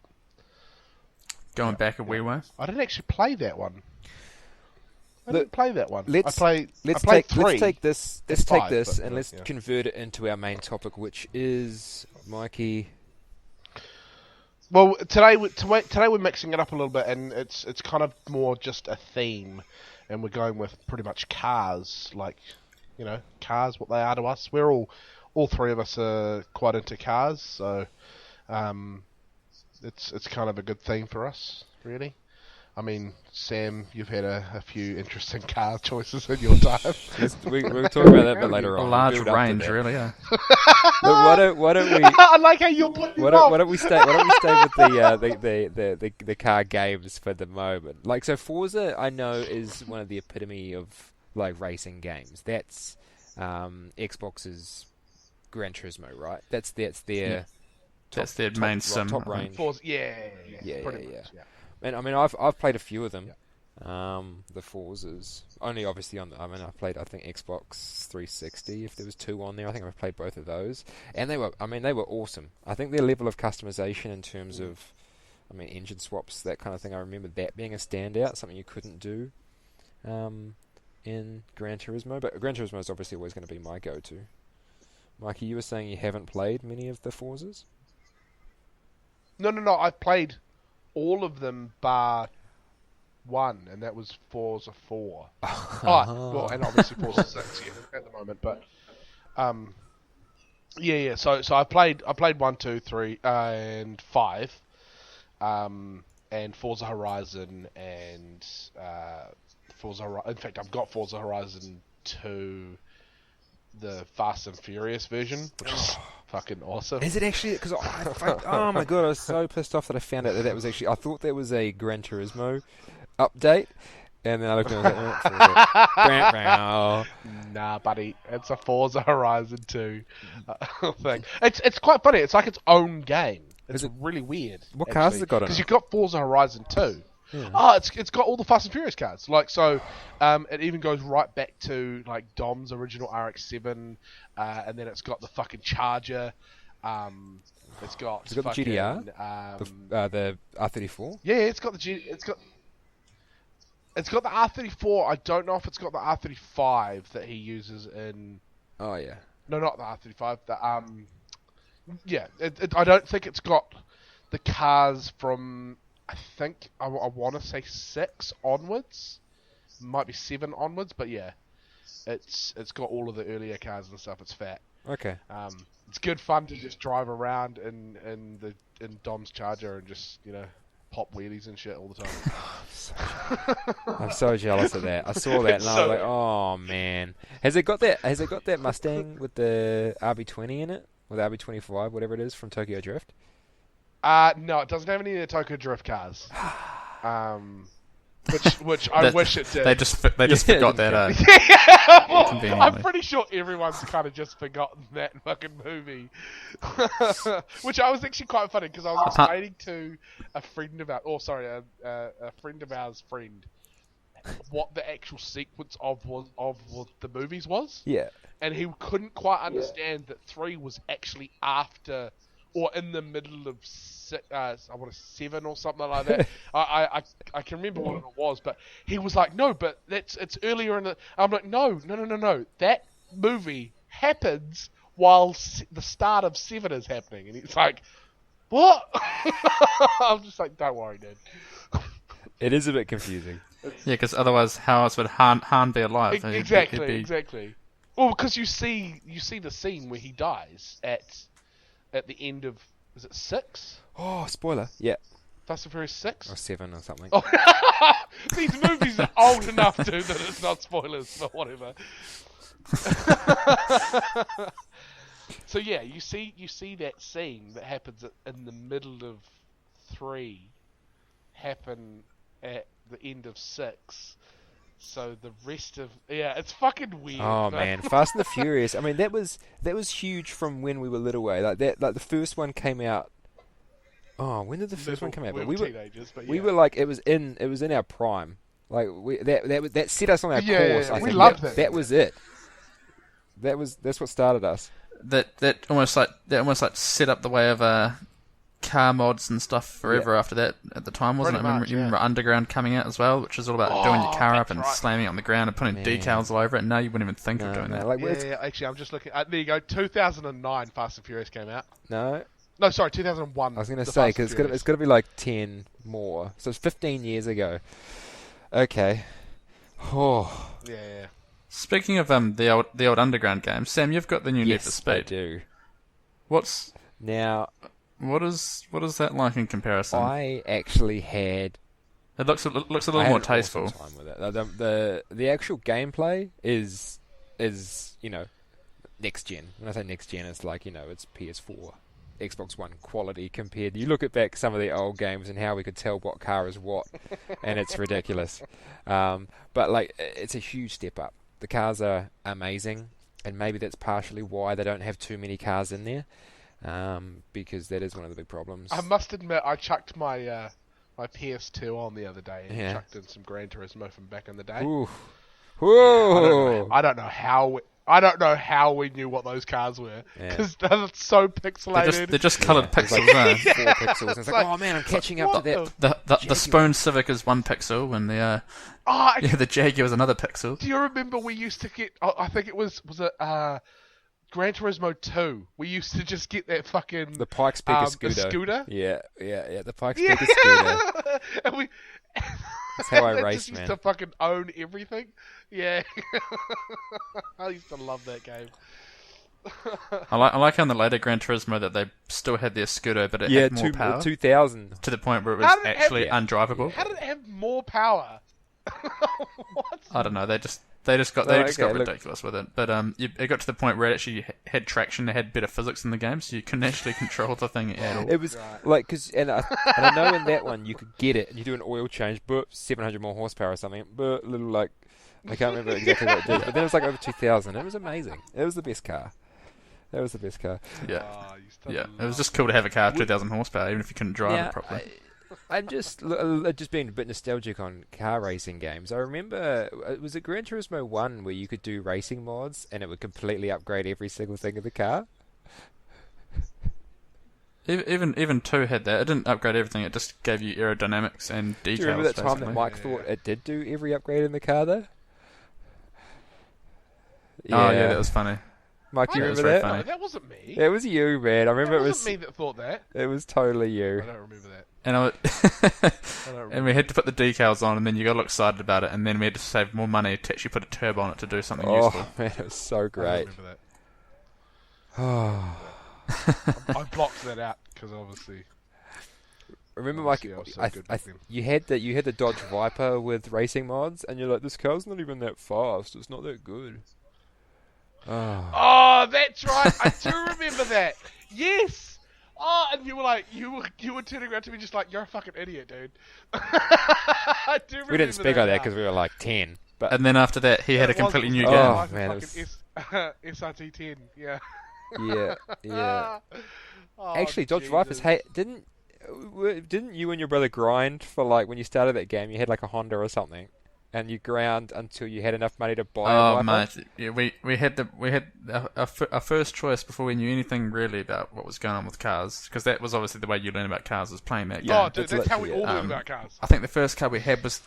Going back a wee way. I didn't actually play that one. I didn't play that one. Let's I played 3. Let's take this but, and let's convert it into our main topic, which is Mikey. Well, today we're mixing it up a little bit, and it's kind of more just a theme, and we're going with pretty much cars, like, cars, what they are to us. We're all three of us are quite into cars, so it's kind of a good theme for us, really. I mean, Sam, you've had a few interesting car choices in your time. We'll talk about that a bit later on. A large Build up to range, that. really. Yeah. But why don't we? I like how you're putting Why don't we stay with the car games for the moment? Like, so Forza, I know, is one of the epitome of like racing games. That's Xbox's Gran Turismo, right? That's their That's their main sim. top range. Forza, Yeah. pretty much, yeah. And I mean, I've played a few of them. The Forzas, only obviously on. I mean, I played Xbox 360. If there was 2 on there, I think I've played both of those, and they were awesome. I think their level of customization in terms of, engine swaps, that kind of thing. I remember that being a standout, something you couldn't do, in Gran Turismo. But Gran Turismo is obviously always going to be my go-to. Mikey, you were saying you haven't played many of the Forzas? No. I've played all of them bar one, and that was Forza 4. Well, and obviously Forza 6 at the moment, but yeah. So I played 1, 2, 3, and 5, and Forza Horizon and in fact, I've got Forza Horizon 2, the Fast and Furious version, which is fucking awesome. Is it actually? Because oh my god, I was so pissed off that I found out that was actually. I thought that was a Gran Turismo update, and then I looked and I was like, Nah, buddy, it's a Forza Horizon 2 thing. It's quite funny. It's like its own game. It's really weird. What cars has it got in it? Because you've got Forza Horizon 2. Yeah. Oh, it's got all the Fast and Furious cars. Like, so, it even goes right back to like Dom's original RX-7, and then it's got the fucking Charger. It's got the GDR, the R34. Yeah, it's got the it's got the R34. I don't know if it's got the R35 that he uses in. Oh yeah. No, not the R35. Yeah, I don't think it's got the cars from. I think I want to say 6 onwards, might be 7 onwards, but yeah, it's got all of the earlier cars and stuff. It's fat. Okay. It's good fun to just drive around in Dom's Charger and just pop wheelies and shit all the time. I'm so jealous of that. I saw that and I was like, oh man, has it got that Mustang with the RB20 in it, or the RB25, whatever it is, from Tokyo Drift? No, it doesn't have any of the Tokyo Drift cars. Which I wish it did. They just forgot that. I'm pretty sure everyone's kind of just forgotten that fucking movie. Which I was actually quite funny because I was explaining to a friend of ours. A friend of ours' friend. what the actual sequence of the movies was, Yeah. and he couldn't quite understand that 3 was actually after or in the middle of I want to 7 or something like that. I can remember what it was, but he was like, no, but it's earlier in the. I'm like, no. That movie happens while the start of 7 is happening, and he's like, what? I'm just like, don't worry, dude. It is a bit confusing. Yeah, because otherwise, how else would Han be alive? Exactly. Well, because you see the scene where he dies at the end of, is it 6? Oh, spoiler. Yeah. Fast and Furious 6? Or 7 or something. Oh, these movies are old enough, dude, that it's not spoilers, but whatever. So yeah, you see that scene that happens in the middle of 3 happen at the end of 6. So the rest of it's fucking weird. Oh man, Fast and the Furious. I mean, that was huge from when we were little. Like the first one came out. Oh, when did the first one come out? We were teenagers, but yeah. We were like, it was in our prime. Like that set us on our course. I we think loved that. That was it. That's what started us. That almost like set up the way of car mods and stuff forever after that at the time, wasn't Pretty it? much, You remember Underground coming out as well, which is all about doing your car up and right. slamming it on the ground and putting decals all over it. And now you wouldn't even think of doing that. Like, Yeah, actually, I'm just looking. There you go. 2009, Fast and Furious came out. No, Sorry, 2001. I was going to say, because it's got to be like 10 more. So it's 15 years ago. Okay. Oh. Yeah. Speaking of the old Underground games, Sam, you've got the new Need for Speed. I do. Now, what is that like in comparison? I actually had... It looks a little I had more an tasteful. awesome time with it. The actual gameplay is next gen. When I say next gen, it's like, it's PS4, Xbox One quality compared. You look at back some of the old games and how we could tell what car is what, and it's ridiculous. But like, it's a huge step up. The cars are amazing, and maybe that's partially why they don't have too many cars in there, because that is one of the big problems. I must admit, I chucked my my PS2 on the other day and chucked in some Gran Turismo from back in the day. Ooh. Whoa. I don't know how we knew what those cars were, because they're so pixelated. They're just coloured pixels. Like 4 pixels. And it's like, oh man, I'm catching up to that. The Spoon Civic is 1 pixel, and the Jaguar is another pixel. Do you remember we used to get? I think it was it Gran Turismo 2. We used to just get that fucking the Pikes Peak scooter. Yeah. The Pikes Peak scooter. And we. That's how I race, just man. Used to fucking own everything. Yeah. I used to love that game. I like on the later Gran Turismo that they still had their scooter, but it had more power. 2000. To the point where it was actually undrivable. How did it have more power? What? I don't know. They just got ridiculous with it. But it got to the point where it actually had traction. It had better physics in the game, so you couldn't actually control the thing at all. It was like, and I know in that one you could get it and you do an oil change, but 700 more horsepower or something, but little like I can't remember exactly what it did. But then it was like over 2000. It was amazing. It was the best car. That was the best car. Yeah, It was just cool to have a car of 2,000 horsepower, even if you couldn't drive it properly. I'm just being a bit nostalgic on car racing games. I remember, was it Gran Turismo 1 where you could do racing mods and it would completely upgrade every single thing of the car? Even 2 had that. It didn't upgrade everything. It just gave you aerodynamics and decals. Do you remember that time basically. that Mike thought it did do every upgrade in the car though? Oh yeah, that was funny. Mike, do you remember very that? funny. No, that wasn't me. It was you, man. I remember That it was wasn't me that thought that. It was totally you. I don't remember that. And and we had to put the decals on, and then you got all excited about it, and then we had to save more money to actually put a turbo on it to do something useful. Oh man, it was so great. I don't remember that. I blocked that out because obviously. Remember, Mike? I was so good back then. You had the Dodge Viper with racing mods, and you're like, this car's not even that fast. It's not that good. Oh, that's right. I do remember that. Yes. Oh, and you were like, you were turning around to me just like, you're a fucking idiot, dude. I do remember We didn't speak like that now. because we were like 10. But And then after that, he had a completely new game. Oh, Like man, a it fucking SRT10, yeah. yeah. Oh, Actually, Dodge Jesus. Vipers. Hey, didn't you and your brother grind for like when you started that game? You had like a Honda or something. and you ground until you had enough money to buy a Oh wiper? mate, yeah, we had our first choice before we knew anything really about what was going on with cars, because that was obviously the way you learn about cars, was playing that game. Oh, dude, It's that's how we all literally learn about cars. I think the first car we had was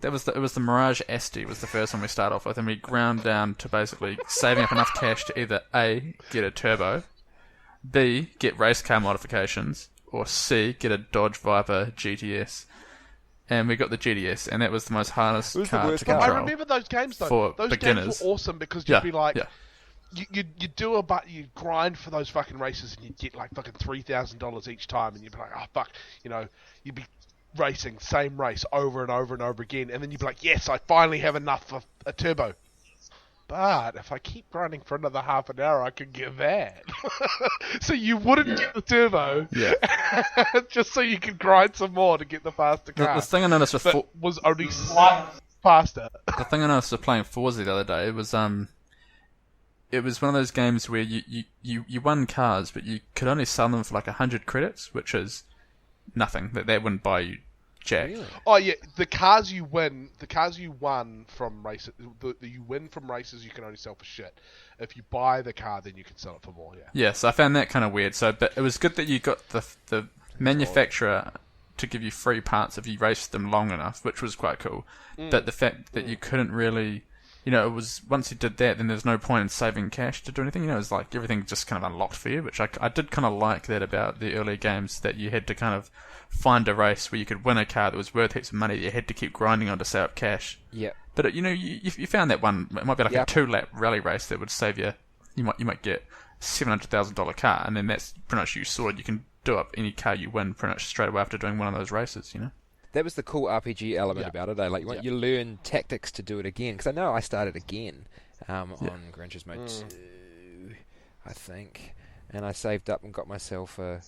it was the Mirage Asti was the first one we started off with, and we ground down to basically saving up enough cash to either A, get a turbo, B, get race car modifications, or C, get a Dodge Viper GTS. And we got the GTS, and that was the most hardest It was the car worst to car. control. I remember those games though. for Those beginners. games were awesome because you'd Yeah, be like, yeah. you do you grind for those fucking races and you'd get like fucking $3,000 each time, and you'd be like, oh fuck, you'd be racing same race over and over and over again, and then you'd be like, yes, I finally have enough for a turbo. But if I keep grinding for another half an hour, I could get that. So you wouldn't get the turbo, Yeah. just so you could grind some more to get the faster car. The thing I noticed with that was only slightly faster. the thing I noticed with playing Forza the other day was it was one of those games where you won cars, but you could only sell them for like 100 credits, which is nothing. That wouldn't buy you jack. Really? Oh yeah, the cars you won from races, you win from races, you can only sell for shit. If you buy the car, then you can sell it for more. Yeah. Yeah, so I found that kind of weird. So, but it was good that you got the manufacturer to give you free parts if you raced them long enough, which was quite cool. But the fact that you couldn't really, it was once you did that, then there's no point in saving cash to do anything. It was like everything just kind of unlocked for you, which I did kind of like that about the early games, that you had to kind of find a race where you could win a car that was worth heaps of money. You had to keep grinding on to save up cash. Yeah. But you found that one. It might be like Yep. a 2-lap rally race that would save you. You might get $700,000 car, and then that's pretty much you sorted. You can do up any car you win pretty much straight away after doing one of those races. That was the cool RPG element Yeah. about it. Like Yeah. you learn tactics to do it again. Because I know I started again on Gran Turismo 2, I think, and I saved up and got myself a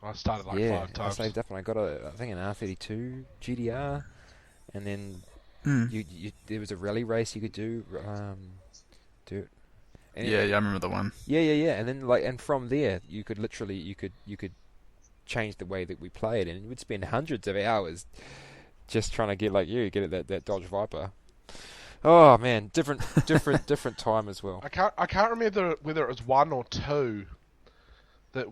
I started like 5 I times. saved up and I got I think an R32 GDR, and then you there was a rally race you could do it. And Yeah, I remember the one. Yeah, and then and from there you could literally you could change the way that we played, and you would spend hundreds of hours just trying to get that Dodge Viper. Oh man, different time as well. I can't remember whether it was 1 or 2 that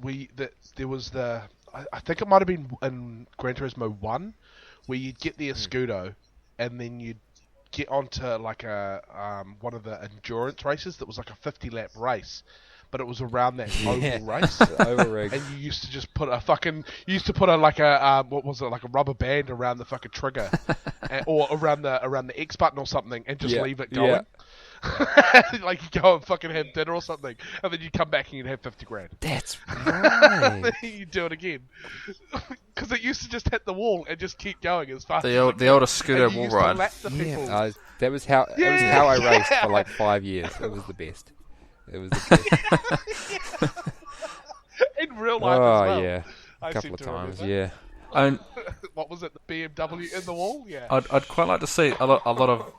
there was I think it might have been in Gran Turismo 1 where you'd get the Escudo and then you'd get onto like a one of the endurance races that was like a 50-lap race, but it was around that oval race. Oval rig. And you used to just put a rubber band around the fucking trigger, or around the X button or something, and just leave it going. Like you go and fucking have dinner or something, and then you come back and you'd have 50 grand. That's And right. then you do it again, because it used to just hit the wall and just keep going as fast. The as old it old could. scooter And you wall used to ride. lap the people. That was how I raced for like 5 years. It was the best. It was the best. In real life Oh as well. yeah, I a couple seem of to times. remember. Yeah. What was it? The BMW in the wall? Yeah. I'd quite like to see a lot of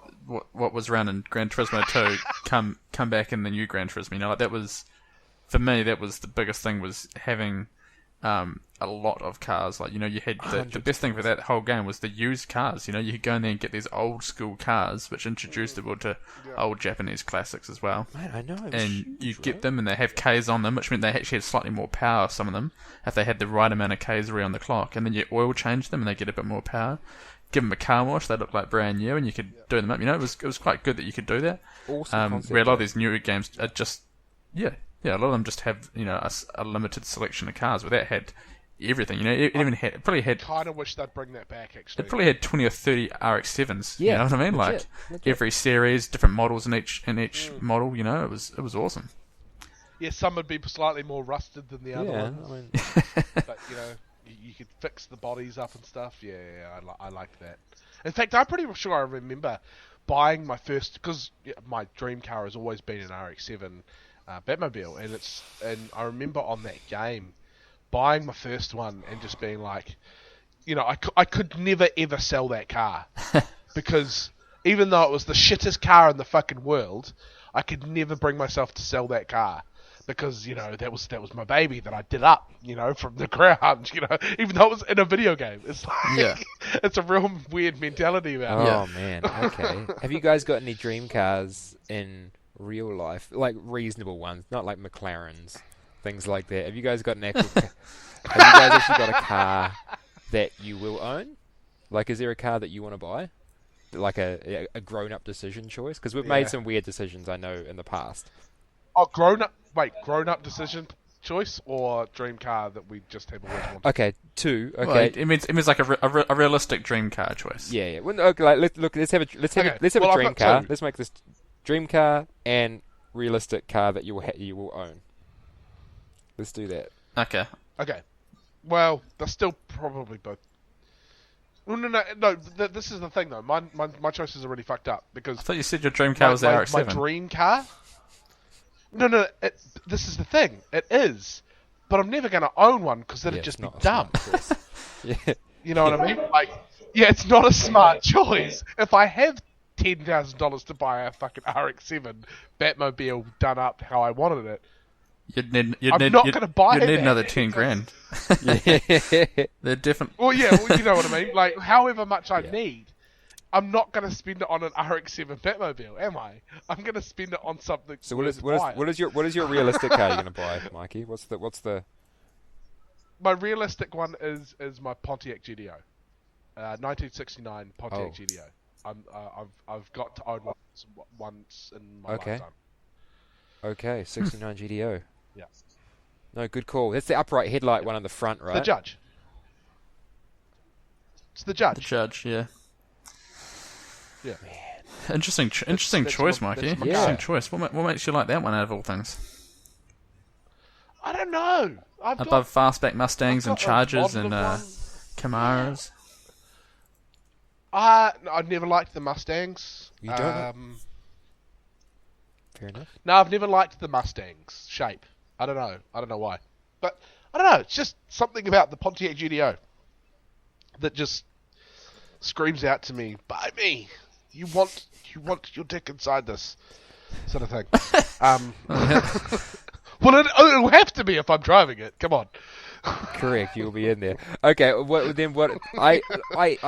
what was around in Gran Turismo 2 come back in the new Gran Turismo. Like that was, for me, that was the biggest thing, was having a lot of cars. Like, you had the best thing for that whole game was the used cars. You could go in there and get these old school cars, which introduced the world to old Japanese classics as well. Man, I know. It was And huge, you right? get them, and they have Ks on them, which meant they actually had slightly more power, some of them, if they had the right amount of Ks around the clock. And then you oil change them, and they get a bit more power. Give them a car wash, they look like brand new, and you could do them up. It was quite good that you could do that. Awesome concept, where a lot of yeah. these newer games are just, a lot of them just have, a limited selection of cars, where that had everything. It probably had Kind of wish they'd bring that back, actually. It probably had 20 or 30 RX-7s. Yeah, You know what I mean? legit. Every series, different models in each model. It was awesome. Yeah, some would be slightly more rusted than the other Yeah, ones, I mean, but you could fix the bodies up and stuff. Yeah, I like that. In fact, I'm pretty sure I remember buying my first, because my dream car has always been an RX-7 Batmobile, and I remember on that game buying my first one and just being like, I could never ever sell that car because even though it was the shittest car in the fucking world, I could never bring myself to sell that car because that was my baby that I did up, from the ground, even though it was in a video game. It's like it's a real weird mentality about it. Oh man, okay. Have you guys got any dream cars in real life, like reasonable ones, not like McLarens, things like that? Have you guys got an actual? Have you guys actually got a car that you will own? Like, is there a car that you want to buy? Like a grown-up decision choice? Because we've made some weird decisions, I know, in the past. Oh, grown-up decision choice or dream car that we just have always wanted? Okay, two. Okay, well, it means like a realistic dream car choice. Yeah. Well, okay, like, let's have a dream car. Let's make this dream car and realistic car that you will own. Let's do that. Okay. Well, they're still probably both. No. This is the thing though. My choices are really fucked up because I thought you said your dream car was the RX-7. My dream car. No. This is the thing. It is, but I'm never going to own one because that'd just be dumb. Yeah. You know what I mean? Like, it's not a smart choice. If I have $10,000 to buy a fucking RX-7 Batmobile done up how I wanted it, You'd need another 10 grand. They're different. Well, yeah, you know what I mean. Like, however much I need, I'm not going to spend it on an RX-7 Batmobile, am I? I'm going to spend it on something. So what is your realistic car you're going to buy, Mikey? What's the? My realistic one is my Pontiac GDO, 1969 Pontiac GDO. I've got to own one once in my lifetime. Okay, 69 GDO. Yeah. No, good call. That's the upright headlight one on the front, right? The Judge. It's the Judge. The Judge, yeah. Yeah. Man. Interesting choice, Mikey. Interesting choice. What makes you like that one out of all things? I don't know. Above fastback Mustangs and Chargers and Camaros. I've never liked the Mustangs. You don't? Fair enough. No, I've never liked the Mustang's shape. I don't know why. But, I don't know. It's just something about the Pontiac GDO that just screams out to me, buy me. You want your dick inside this sort of thing. Well, it'll have to be if I'm driving it. Come on. Correct, you'll be in there. Okay, what I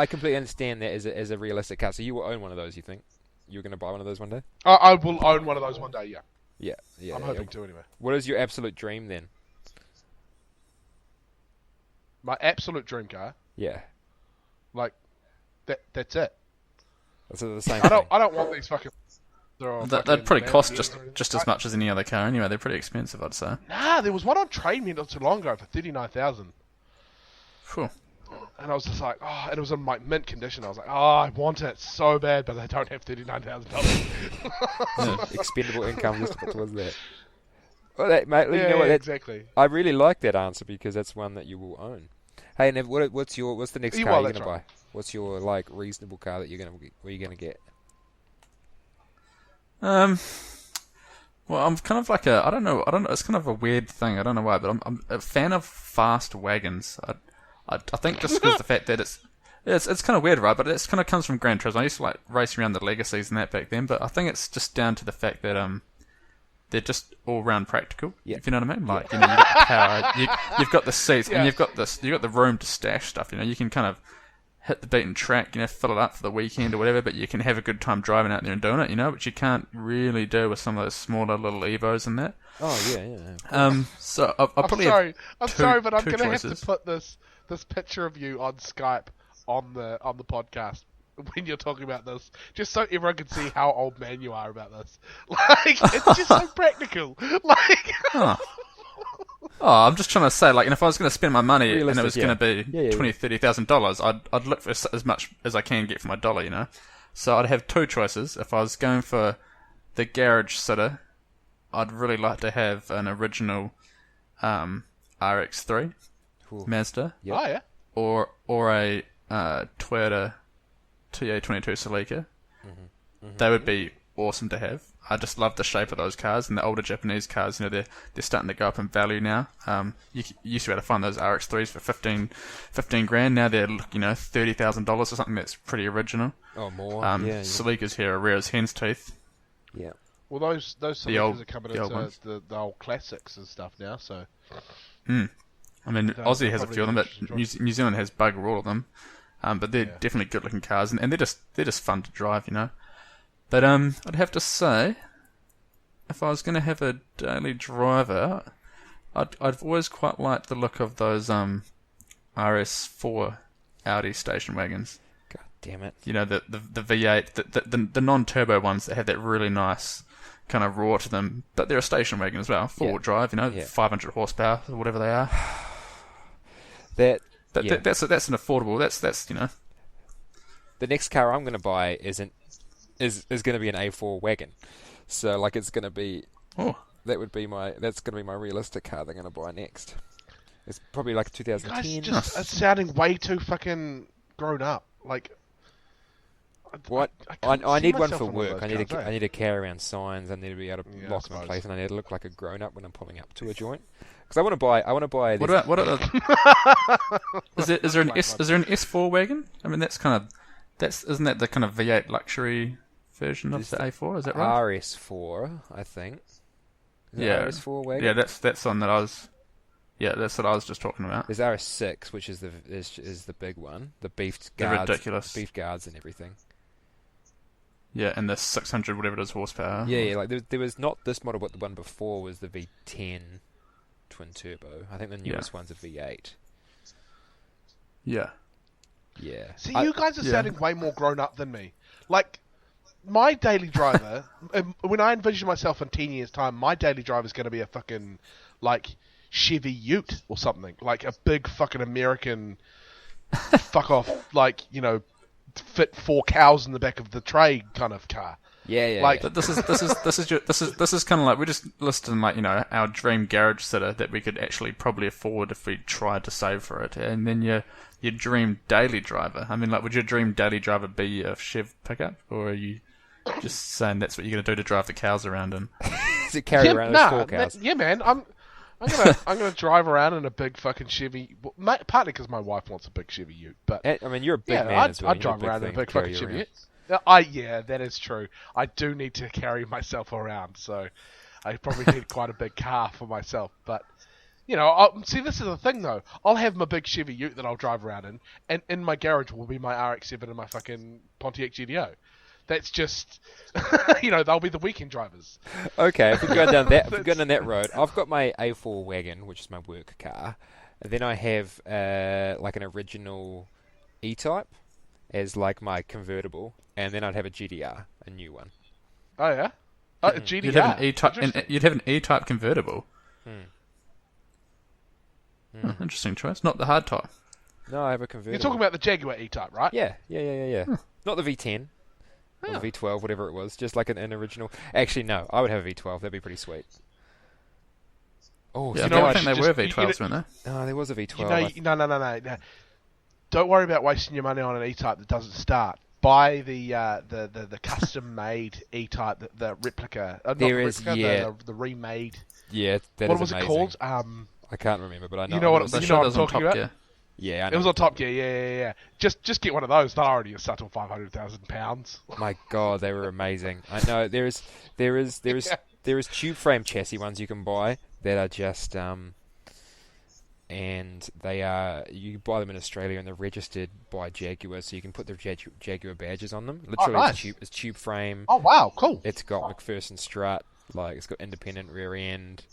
completely understand that as a realistic car. So you will own one of those, you think? You're going to buy one of those one day? I will own one of those one day, yeah. Yeah. I'm hoping to anyway. What is your absolute dream then? My absolute dream car? Yeah. Like, that's it. That's the same thing. I don't want these fucking... That'd probably cost just as much as any other car anyway. They're pretty expensive, I'd say. Nah, there was one on Trade Me not too long ago for $39,000. Cool. And I was just like, and it was in like mint condition. I was like, I want it so bad, but I don't have $39,000. Expendable income just to put towards that. Well, mate, you know what? Exactly. I really like that answer because that's one that you will own. Hey, Nev, what's the next car you're gonna buy? What's your like reasonable car that you're gonna get? Well, I'm kind of like I don't know. It's kind of a weird thing. I don't know why, but I'm a fan of fast wagons. I think just because the fact that it's kind of weird, right? But it kind of comes from Gran Turismo. I used to like race around the Legacies and that back then, but I think it's just down to the fact that they're just all round practical. Yeah. If you know what I mean. Like, you've got power, you've got the seats, and you've got the room to stash stuff. You can kind of hit the beaten track, fill it up for the weekend or whatever, but you can have a good time driving out there and doing it, which you can't really do with some of those smaller little Evos and that. Oh yeah. So I'll probably I'm sorry, but I'm gonna choices. have to put this picture of you on Skype on the podcast when you're talking about this, just so everyone can see how old man you are about this. Like, it's just so practical. Like, I'm just trying to say, like, if I was going to spend my money and it was going to be $20,000-$30,000, I'd look for as much as I can get for my dollar, So I'd have two choices. If I was going for the garage sitter, I'd really like to have an original RX-3 Mazda. Yep. Oh yeah. Or a Toyota TA22 Celica. They would be awesome to have. I just love the shape of those cars, and the older Japanese cars, they're starting to go up in value now. You used to be able to find those RX-3s for 15 grand. Now they're $30,000 or something that's pretty original. Oh, more. Celicas here are rare as hen's teeth. Yeah. Well, those The selectors old- are coming the old into ones. the old classics and stuff now. So I mean, They'll Aussie has a probably few of them, be but interesting New Zealand has bugger all of them. But they're Yeah. definitely good-looking cars, and they're just fun to drive, you know. But I'd have to say, if I was going to have a daily driver, I've always quite liked the look of those RS4 Audi station wagons. God damn it. You know, the V8, the non-turbo ones that have that really nice kind of roar to them, but they're a station wagon as well, four-wheel drive, you know, Yeah. 500 horsepower or whatever they are. That But Yeah. that's an affordable. That's you know. the next car I'm going to buy is going to be an A4 wagon. So like it's going to be Oh, that's going to be my realistic car they're going to buy next. It's probably like you guys 2010. just are sounding way too fucking grown up. Like What? can't I see need one myself for on one of work. those cars, I need to carry around signs. I need to be able to Yeah, I lock them in suppose. place, and I need to look like a grown up when I'm pulling up to a joint. Because I want to buy. what this- about is there an S4 wagon? I mean, isn't that the kind of V8 luxury version of Is the the A4? Is that right? RS4, I think. Is it Yeah. RS4 wagon. Yeah, that's one that I was. Yeah, that's what I was just talking about. There's RS6, which is the big one, the beefed They're guards, ridiculous. beef guards and everything. Yeah, and the 600 whatever it is horsepower. Yeah, like there was not this model, but the one before was the V10 twin turbo. I think the newest one's a V8. Yeah. Yeah. See, I- you guys are yeah. sounding way more grown up than me. Like, my daily driver, when I envision myself in 10 years' time, my daily driver is going to be a fucking, like, Chevy Ute or something. Like, a big fucking American, fuck off, like, you know, fit 4 cows in the back of the tray kind of car. yeah, like- yeah. But this is kind of like we're just listing like, you know, our dream garage sitter that we could actually probably afford if we tried to save for it, and then your dream daily driver. I mean, like, would your dream daily driver be a Chev pickup, or are you just saying that's what you're going to do to drive the cows around in? Does it carry around those 4 cows? yeah, man. I'm gonna drive around in a big fucking Chevy. Well, partly because my wife wants a big Chevy Ute, but I mean, you're a big yeah, man I'd, as well. I'd drive around in a big fucking Chevy Ute. Yeah, that is true. I do need to carry myself around, so I probably need quite a big car for myself. But you know, see, this is the thing though. I'll have my big Chevy Ute that I'll drive around in, and in my garage will be my RX-7 and my fucking Pontiac GTO. That's just, you know, they'll be the weekend drivers. Okay, if we're going down that road, I've got my A4 wagon, which is my work car, and then I have like an original E-Type as like my convertible, and then I'd have a GTR, a new one. Oh yeah, GTR. You'd have an E-type. Interesting. You'd have an E-type convertible. Interesting choice. Not the hard type. No, I have a convertible. You're talking about the Jaguar E-Type, right? Yeah. Not the V10. Or the V12, whatever it was. Just like an original. Actually, no. I would have a V12. That'd be pretty sweet. Oh, Yeah, so I know what, think they just- were V12s, weren't they? no, there was a V12. No. Don't worry about wasting your money on an E-Type that doesn't start. Buy the custom-made E-Type, the replica. Not There the is, replica, yeah. the remade. Yeah, that What is was amazing. it called? I can't remember, but I know. You know what it it was. You They know showed what those I'm on talking Top about? Gear. Yeah, I know. It was on Top Gear, yeah. Just get one of those. They'll already settle £500,000. My God, they were amazing. I know there is tube frame chassis ones you can buy that are just and you buy them in Australia and they're registered by Jaguar, so you can put the Jaguar badges on them. Literally, nice. it's tube frame. Oh wow, cool. It's got McPherson strut, like it's got independent rear end.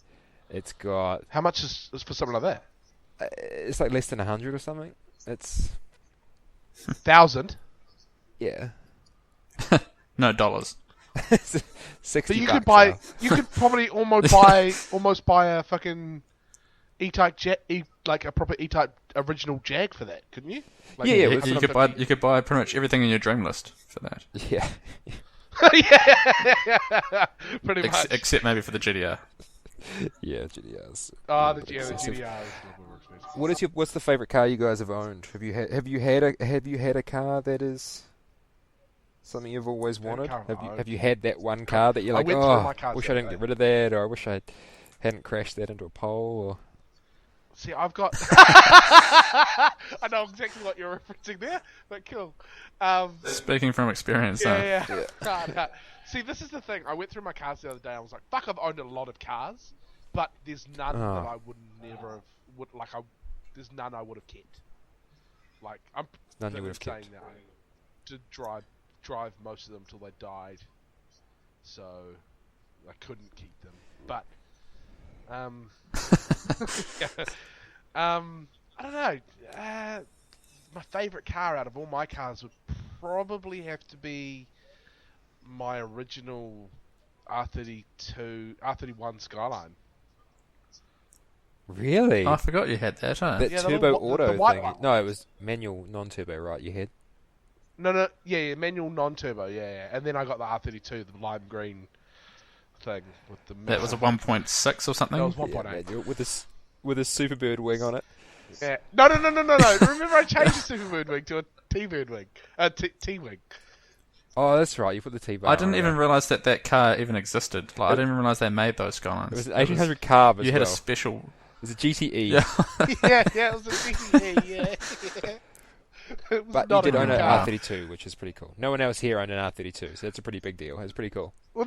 It's got How much is for something like that? it's like less than 100 or something. It's 1,000. yeah. No, dollars. 60 So you bucks could buy. now. You could probably almost buy a fucking E-Type like a proper E-Type original Jag for that, couldn't you? Like Yeah, You, with you some could buy. You could buy pretty much everything in your dream list for that, Yeah. yeah, pretty much. except maybe for the GTR. Yeah, GTRs. Oh, the Expensive. GTR is a little more expensive. What's the favorite car you guys have owned? Have you had a car that is something you've always wanted? car I've owned. Have you had that one car that you're I like, went through oh, my cars wish the I other didn't day." get rid of that, or I wish I hadn't crashed that into a pole? Or See, I've got. I know exactly what you're referencing there, but cool. Speaking from experience, though. Yeah. No. See, this is the thing. I went through my cars the other day. I was like, "Fuck! I've owned a lot of cars, but there's none that I would never have there's none I would have kept. Like I'm None you would have kept. saying that I did drive most of them till they died, so I couldn't keep them. But I don't know. My favourite car out of all my cars would probably have to be my original R31 Skyline. Really? Oh, I forgot you had that, huh? That Yeah, the turbo little- auto the white thing. one. No, it was manual, non-turbo, right? You had. No, yeah, manual non-turbo, yeah. And then I got the R32, the lime green thing with the. That was a 1.6 or something? That was Yeah, 1.8. manual with a Superbird wing on it. Yeah. No. Remember, I changed the Superbird wing to a T-Bird wing, T-wing. Oh, that's right. You put the T-bar. I didn't on even it. realise that car even existed. Like, I didn't realise they made those Skylines. It was an 1800 carb as You had a well. special... It was a GTE. Yeah. yeah, it was a GTE, yeah. It was But you not did a own good an car. R32, which is pretty cool. No one else here owned an R32, so that's a pretty big deal. It's pretty cool. Well,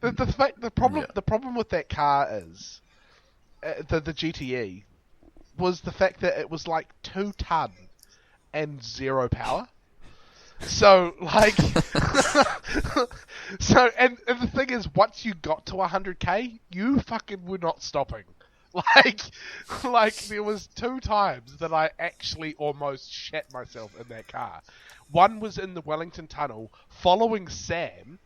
the problem with that car is the GTE was the fact that it was like 2 ton and 0 power. So like, and the thing is, once you got to 100k, you fucking were not stopping. Like there was 2 times that I actually almost shat myself in that car. One was in the Wellington Tunnel, following Sam.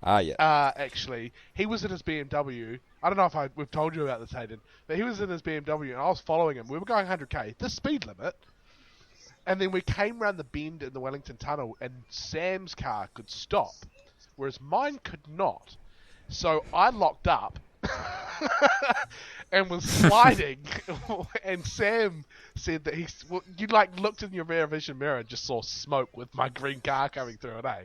Yeah. Actually, he was in his BMW. I don't know if we've told you about this, Hayden, but he was in his BMW and I was following him. We were going 100k, the speed limit. And then we came round the bend in the Wellington Tunnel and Sam's car could stop, whereas mine could not. So I locked up and was sliding, and Sam said that you looked in your rear vision mirror and just saw smoke with my green car coming through it, eh?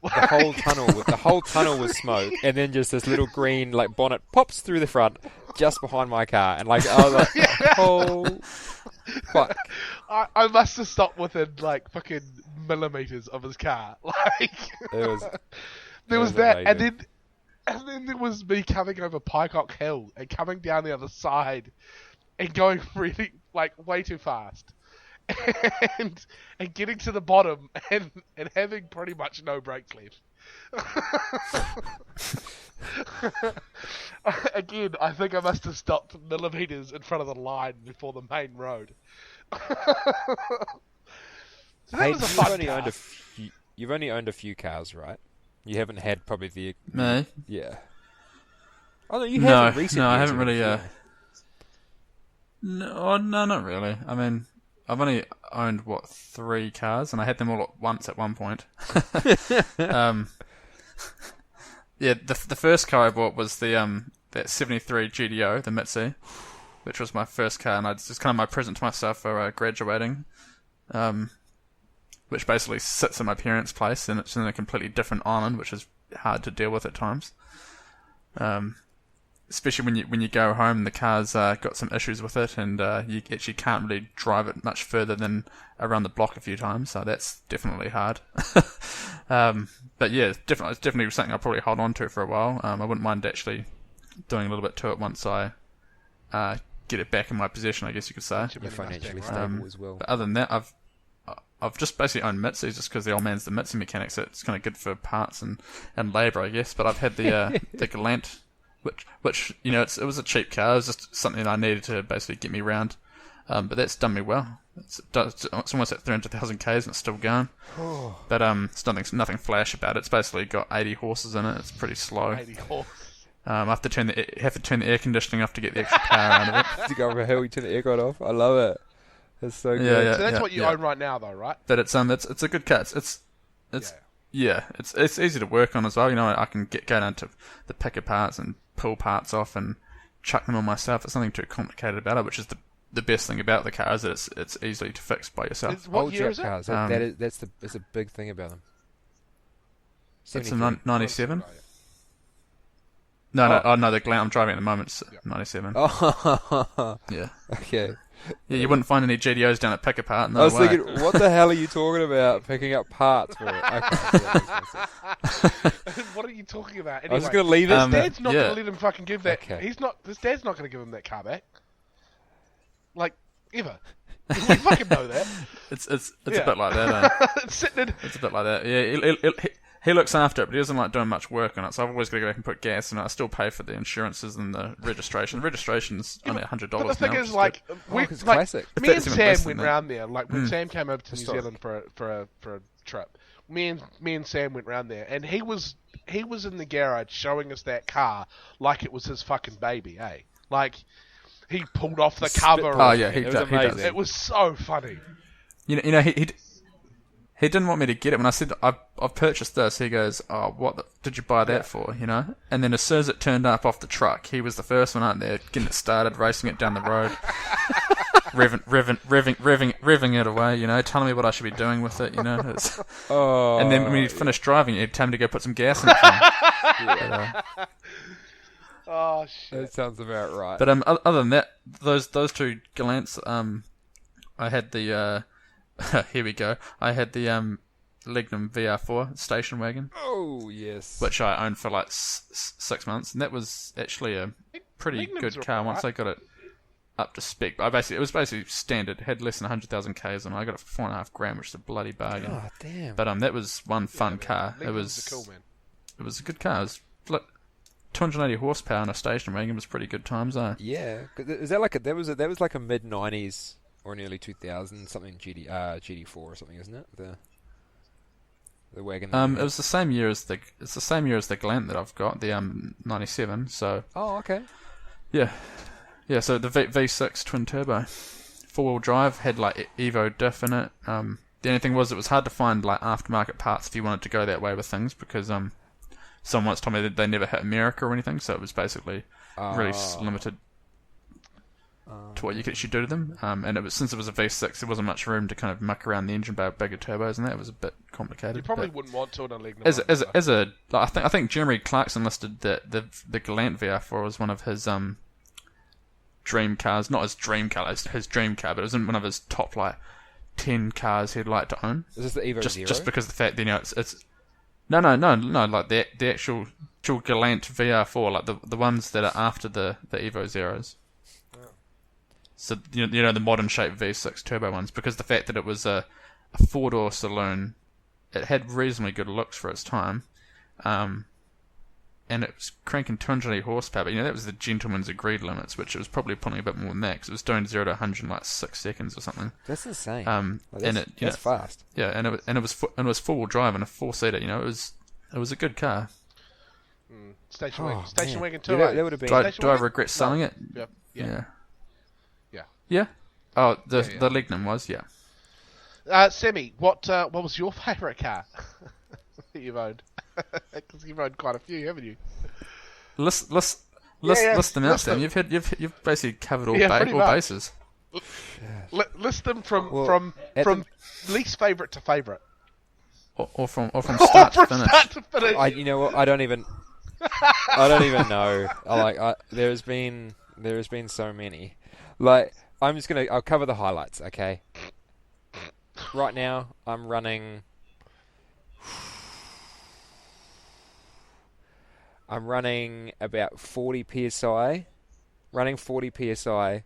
The whole tunnel was smoke, and then just this little green bonnet pops through the front, just behind my car, and I was like, oh, fuck! I must have stopped within fucking millimeters of his car. It was. There was was that, amazing. and then there was me coming over Pycock Hill and coming down the other side, and going really way too fast. And getting to the bottom and having pretty much no brakes left. Again, I think I must have stopped millimeters in front of the line before the main road. So that Hey, was a fun car. you've only owned a few cars, right? You haven't had probably the Me? yeah. Oh no, you No, haven't recently. no, I haven't really. No, not really. I mean, I've only owned 3 cars, and I had them all at once at one point. Yeah, the first car I bought was the that 73 GDO, the Mitsu, which was my first car, and it's just kind of my present to myself for graduating. Which basically sits in my parents' place, and it's in a completely different island, which is hard to deal with at times. Especially when you go home, the car's got some issues with it, and you actually can't really drive it much further than around the block a few times. So that's definitely hard. But yeah, it's definitely something I'll probably hold on to for a while. I wouldn't mind actually doing a little bit to it once I get it back in my possession, I guess you could say. You're financially Mustang, stable as well. But other than that, I've just basically owned Mitsus just because the old man's the Mitsu mechanic, so it's kind of good for parts and labour, I guess. But I've had the Galant, which it was a cheap car. It was just something that I needed to basically get me round. But that's done me well. It's almost at 300,000 Ks and it's still going. But it's nothing flash about it. It's basically got 80 horses in it. It's pretty slow. 80 horse. I have to turn the air conditioning off to get the extra power out of it. To go over a hill, you turn the aircon off. I love it. It's so good. Yeah. So that's what you own right now, though, right? But it's a good car. It's easy to work on as well. I can go down to the picker parts and pull parts off and chuck them on myself. It's nothing too complicated about it, which is the best thing about the car is that it's easily to fix by yourself. What Old year Jack is it? cars. That's a big thing about them. It's a 73. 97. No, the Galant I'm driving at the moment is 97. Oh, Yeah. okay. Yeah, you wouldn't find any GDOs down at Pick Apart. No I was way. thinking, what the hell are you talking about? Picking up parts for it. Okay, yeah, that makes more sense. What are you talking about? I was Anyway, going to leave it. his dad's not yeah. going to let him fucking give that. Okay. His dad's not going to give him that car back. Like ever. We fucking know that. It's a Yeah. bit like that. Eh? It's sitting in. It's a bit like that. Yeah, he looks after it, but he doesn't like doing much work on it. So I've always got to go back and put gas in it. I still pay for the insurances and the registration. The registration's only $100 But the now. thing which is, is like, good. we, 'cause it's like classic. me and It's even Sam less than went that. round there. Like when Sam came over to New Historic. Zealand for a trip, me and Sam went round there, and he was in the garage showing us that car like it was his fucking baby, eh? Like he pulled off the cover. Oh yeah, he It was does. amazing. It was so funny. You know, he didn't want me to get it when I said I've purchased this. He goes, "Oh, did you buy that for?" You know. And then as soon as it turned up off the truck, he was the first one out there getting it started, racing it down the road, revving it away. You know, telling me what I should be doing with it. You know. Oh, And then when he finished driving, he'd tell me to go put some gas in it. For him. Oh shit. that sounds about right. But other than that, those two Gallants, I had the here we go. I had the Lignum VR4 station wagon, Oh, yes. which I owned for like 6 months, and that was actually a pretty Lignums good are car once I alright. got it up to spec. But it was basically standard. It had less than 100,000 k's, and I got it for $4.5 which is a bloody bargain. Oh, damn. But that was one fun car. Lincolns are cool, man. It was a good car. It was like 280 horsepower in a station wagon. Was pretty good times, eh? Yeah. 'Cause is that like that was like a mid-90s or an early 2000s something GD4 or something, isn't it? The wagon. that you It had. was the same year as the Galant that I've got, the 97. So Oh, okay. yeah. So the V6 twin turbo, 4-wheel drive, had like Evo diff in it. The only thing was it was hard to find like aftermarket parts if you wanted to go that way with things because someone once told me that they never hit America or anything, so it was basically really limited to what you could actually do to them. And since it was a V6, there wasn't much room to kind of muck around the engine bay with bigger turbos, and that was a bit complicated. You probably but- wouldn't want to on a Lignum. I think Jeremy Clarkson listed that the Galant VR4 was one of his dream cars, not his dream car, his dream car, but it was in one of his top like 10 cars he'd like to own. Is this the Evo Zero? Just because of the fact that it's no, like the actual Galant VR4, like the ones that are after the Evo Zeros. So you know the modern shape V6 turbo ones, because the fact that it was a 4-door saloon, it had reasonably good looks for its time, and it was cranking 280 horsepower. But that was the gentleman's agreed limits, which it was probably pulling a bit more than that because it was doing 0 to 100 in like 6 seconds or something. That's insane. And That's fast. Yeah, and it was 4-wheel drive and a 4-seater. It was a good car. Station Oh, wagon. Station man. wagon Yeah, too. that would have been. Do I regret selling it? Yep. Yeah. Yeah. Yeah. Yeah. Oh, the Yeah. the Lignum was, yeah. Semi, what was your favourite car that you've owned? Because you've owned quite a few, haven't you? List yeah, them out, list Sam. them. You've basically covered all, Yeah, pretty all much. bases. List them from Well, at least favourite to favourite. Or from start to From finish. start to finish. You know what? I don't even know. There's been so many. Like, I'll cover the highlights, okay? Right now, I'm running about 40 psi, running 40 psi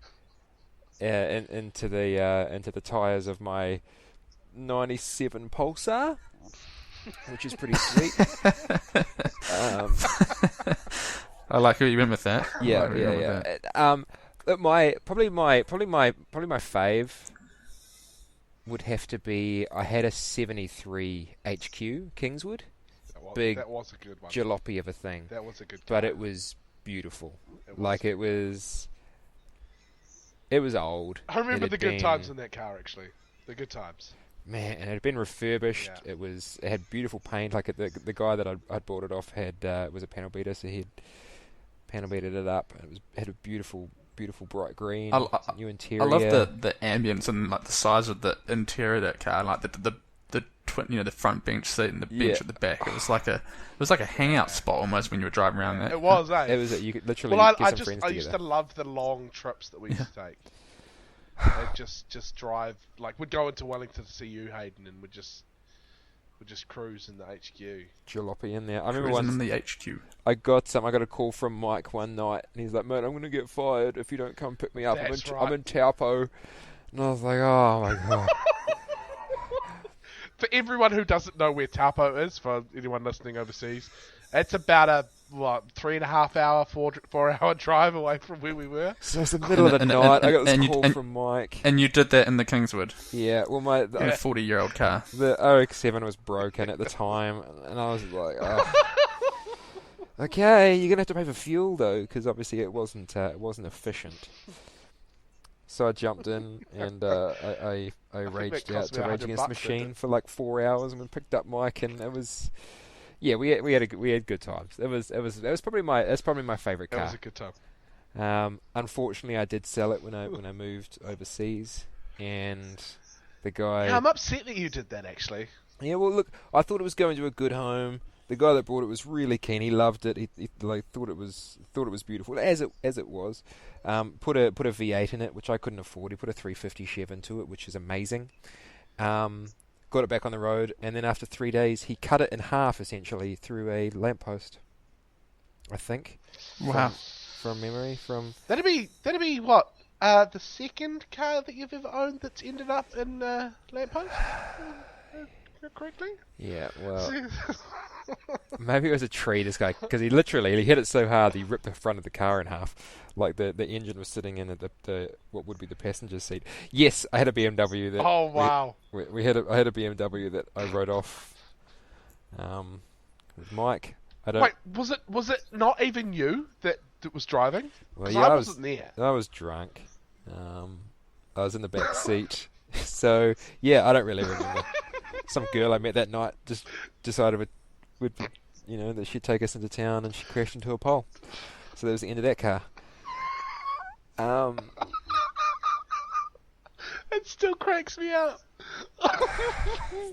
into the tires of my 97 Pulsar, which is pretty sweet. I like who you went with that. I Yeah, like who you went with yeah, that. yeah. But my fave would have to be, I had a 73 HQ Kingswood, big that was a good one. jalopy of a thing, That was a good. but car. it was beautiful. It was. Like it was old. I remember It the had good been- times in that car. Actually, the good times. Man, and it had been refurbished. Yeah. It had beautiful paint. Like the guy that I'd bought it off had was a panel beater, so he'd panel beated it up. And had a beautiful bright green, new interior. I love the ambience and like the size of the interior of that car, like the twin, the front bench seat and the bench Yeah. at the back. It was like a hangout spot almost when you were driving around that. It was, eh? It was. You could literally Well, get I some friends used together. to love the long trips that we used to take. and just drive. Like, we'd go into Wellington to see you, Hayden, and we'd just cruise in the HQ. Jalopy in there. I remember Cruising once in the HQ. I got a call from Mike one night, and he's like, "Mate, I'm going to get fired if you don't come pick me up. That's right. I'm in Taupo." And I was like, "Oh my god." For everyone who doesn't know where Taupo is, for anyone listening overseas, it's about a 3.5 hour, 4 hour drive away from where we were. So it's the middle of the night. I got this call from Mike. And you did that in the Kingswood. Yeah, well, In a 40-year-old car. The RX-7 was broken at the time, and I was like, oh. Okay, you're gonna have to pay for fuel though, because obviously it wasn't efficient. So I jumped in and I raged out to Rage Against the Machine for like 4 hours, and we picked up Mike, and it was, yeah, we had good times. It was probably my favorite car. It was a good time. Unfortunately, I did sell it when I moved overseas, and the guy. Yeah, I'm upset that you did that actually. Yeah, well, look, I thought it was going to a good home. The guy that bought it was really keen. He loved it. He like thought it was beautiful as it was. Put a V8 in it, which I couldn't afford. He put a 350 Chev into it, which is amazing. Got it back on the road, and then after 3 days, he cut it in half essentially through a lamppost. I think. Wow. From memory, That'd be what? The second car that you've ever owned that's ended up in lamppost? Correctly? Yeah, well, maybe it was a tree, this guy, because he hit it so hard he ripped the front of the car in half. Like the engine was sitting in the what would be the passenger seat. Yes, I had a BMW that. Oh wow! I had a BMW that I rode off. With Mike. Wait, was it not even you that was driving? Well, yeah, I wasn't there. I was drunk. I was in the back seat, so yeah, I don't really remember. Some girl I met that night just decided that she'd take us into town, and she crashed into a pole. So that was the end of that car. It still cracks me up.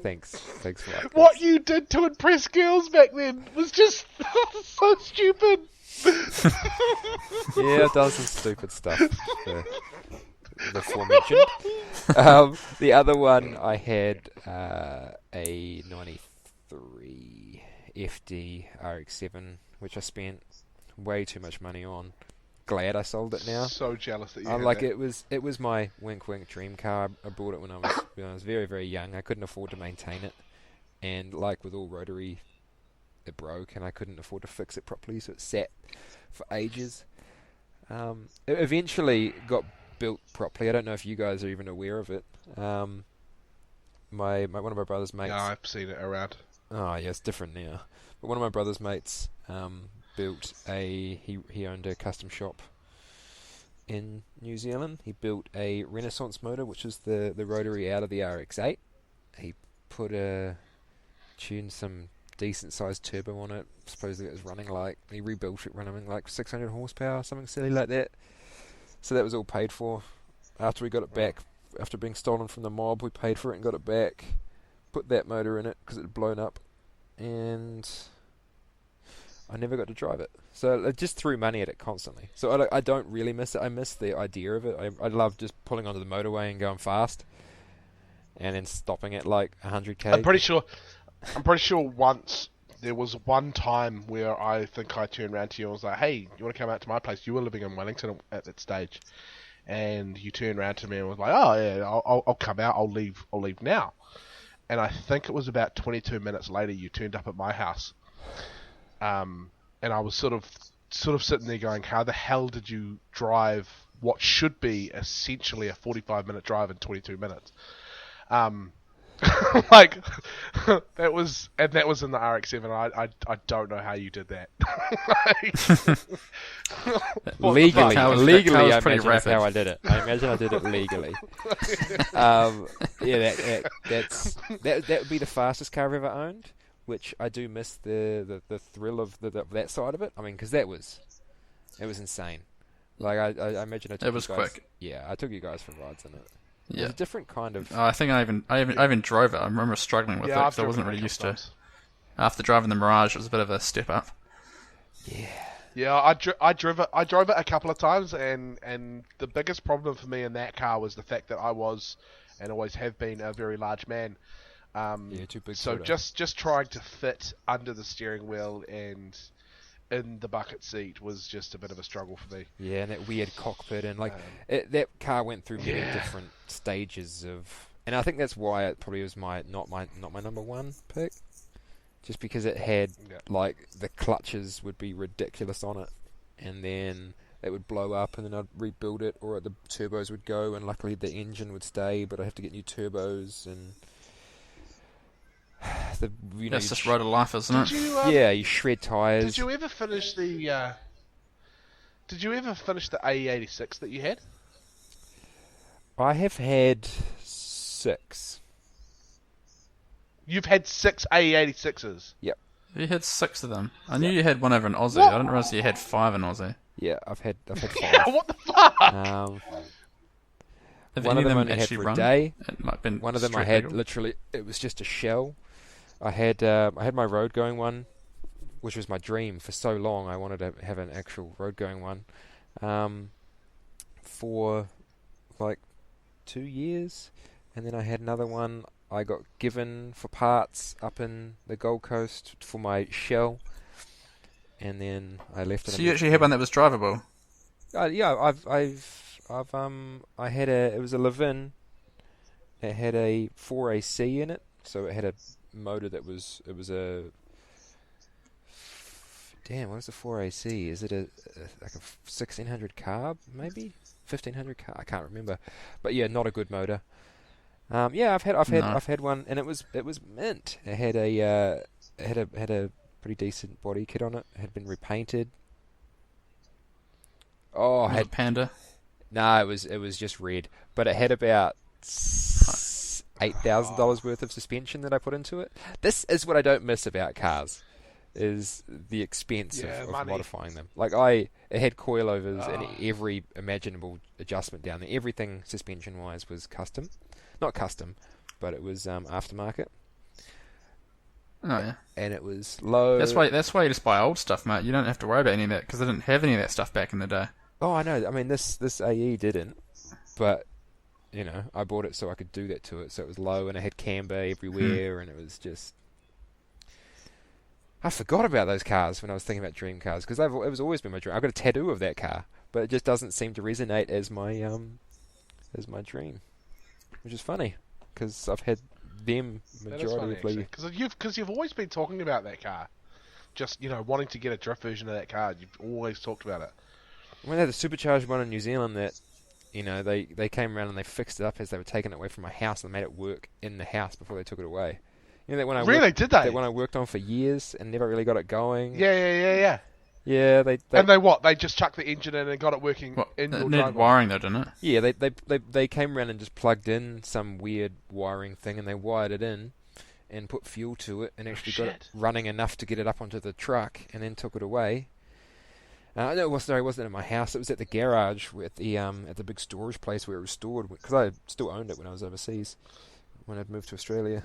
Thanks for that. What you did to impress girls back then was just so stupid. Yeah, I've done some stupid stuff. The aforementioned. The other one I had a 93 FD RX-7, which I spent way too much money on. Glad I sold it now. So jealous that you I'm had like, that. it was my wink dream car. I bought it when I was very, very young. I couldn't afford to maintain it, and like with all rotary, it broke, and I couldn't afford to fix it properly, so it sat for ages. It eventually got built properly. I don't know if you guys are even aware of it. One of my brother's mates. Yeah, I've seen it around. Oh yeah, it's different now. But one of my brother's mates built he owned a custom shop in New Zealand. He built a Renaissance motor, which is the rotary out of the RX-8. He tuned some decent sized turbo on it. Supposedly it was running he rebuilt it running like 600 horsepower, something silly like that. So that was all paid for. After we got it back, after being stolen from the mob, we paid for it and got it back. Put that motor in it because it had blown up, and I never got to drive it. So I just threw money at it constantly. So I don't really miss it. I miss the idea of it. I love just pulling onto the motorway and going fast, and then stopping at like 100k. I'm pretty sure once there was one time where I think I turned around to you and was like, "Hey, you want to come out to my place?" You were living in Wellington at that stage, and you turned around to me and was like, "Oh yeah, I'll come out. I'll leave now." And I think it was about 22 minutes later you turned up at my house. And I was sort of sitting there going, how the hell did you drive what should be essentially a 45-minute drive in 22 minutes? Like, that was in the RX-7. I don't know how you did that. Legally, I imagine pretty that's rapid. how I did it. I imagine I did it legally. Yeah, that would be the fastest car I've ever owned, which I do miss the thrill of that side of it. I mean, because it was insane. Like I imagine I took It was you guys, quick. Yeah, I took you guys for rides in it. It Yeah. was a different kind of. I think I even drove it. I remember struggling with it because I wasn't really used to. After driving the Mirage, it was a bit of a step up. Yeah. Yeah, I drove it a couple of times, and the biggest problem for me in that car was the fact that I was, and always have been, a very large man. Too big. So for it. just trying to fit under the steering wheel and in the bucket seat was just a bit of a struggle for me. Yeah, and that weird cockpit, and that car went through many Yeah. different stages of, and I think that's why it probably was not my number one pick, just because it had Yeah. the clutches would be ridiculous on it, and then it would blow up, and then I'd rebuild it, or the turbos would go, and luckily the engine would stay, but I have to get new turbos, and That's just road of life, isn't it? you shred tires. Did you ever finish the AE86 that you had? I have had 6. You've had 6 AE86s. You had 6 of them. I knew you had one over in Aussie. What? I didn't realise you had 5 in Aussie. Yeah, I've had 5. Yeah, what the fuck? Have One any of them them only had actually for a run? day. It might have been One of them I street had legal. literally, it was just a shell. I had my road going one, which was my dream for so long. I wanted to have an actual road going one, for 2 years, and then I had another one I got given for parts up in the Gold Coast for my shell, and then I left it. So you actually had one that was drivable? Yeah, I had it was a Levin. It had a 4AC in it, so it had a motor it was a, damn, what is the 4AC? Is it a 1600 carb, maybe 1500 carb? I can't remember, but yeah, not a good motor. I've had one, and it was mint. It had a pretty decent body kit on it. It had been repainted. Oh, Was it Panda? No, it was just red, but it had about $8,000 worth of suspension that I put into it. This is what I don't miss about cars, is the expense of money. modifying them. It had coilovers and every imaginable adjustment down there. Everything suspension wise was custom, not custom, but it was aftermarket, Oh yeah. and it was low. That's why you just buy old stuff, mate. You don't have to worry about any of that because they didn't have any of that stuff back in the day. Oh, I know. I mean, this AE didn't, but I bought it so I could do that to it. So it was low, and it had camber everywhere, and it was just. I forgot about those cars when I was thinking about dream cars, because it was always been my dream. I've got a tattoo of that car, but it just doesn't seem to resonate as my dream, which is funny because I've had them majority of because you've always been talking about that car, just wanting to get a drift version of that car. You've always talked about it. When they had the supercharged one in New Zealand that, they came around and they fixed it up as they were taking it away from my house and made it work in the house before they took it away. That one Did they? That one I worked on for years and never really got it going. Yeah. Yeah, they And they just chucked the engine in and got it working in your It needed driveway. wiring though, didn't it? Yeah, they came around and just plugged in some weird wiring thing, and they wired it in and put fuel to it and actually got it running enough to get it up onto the truck, and then took it away. No, it wasn't at my house. It was at the garage at the big storage place where it was stored, because I still owned it when I was overseas, when I'd moved to Australia.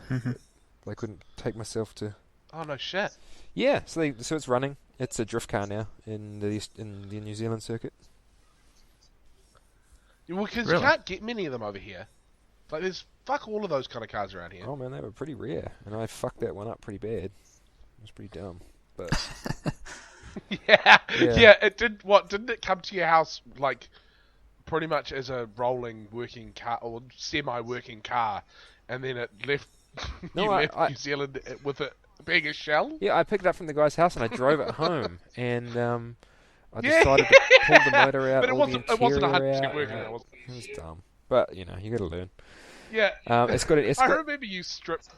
I couldn't take myself to. Oh no shit. Yeah, so it's running. It's a drift car now in the New Zealand circuit. Well, because Really? you can't get many of them over here. There's fuck all of those kind of cars around here. Oh man, they were pretty rare, and I fucked that one up pretty bad. It was pretty dumb, but Yeah. Yeah. It did. What didn't it come to your house pretty much as a rolling working car or semi-working car, and then it left. No, you I- left I- New Zealand with it being a shell. yeah, I picked it up from the guy's house and I drove it home, and I Yeah. decided to pull the motor out, But it all wasn't. the It wasn't interior 100% out. working. It was. It was dumb, but you got to learn. Yeah. It's got I remember you stripped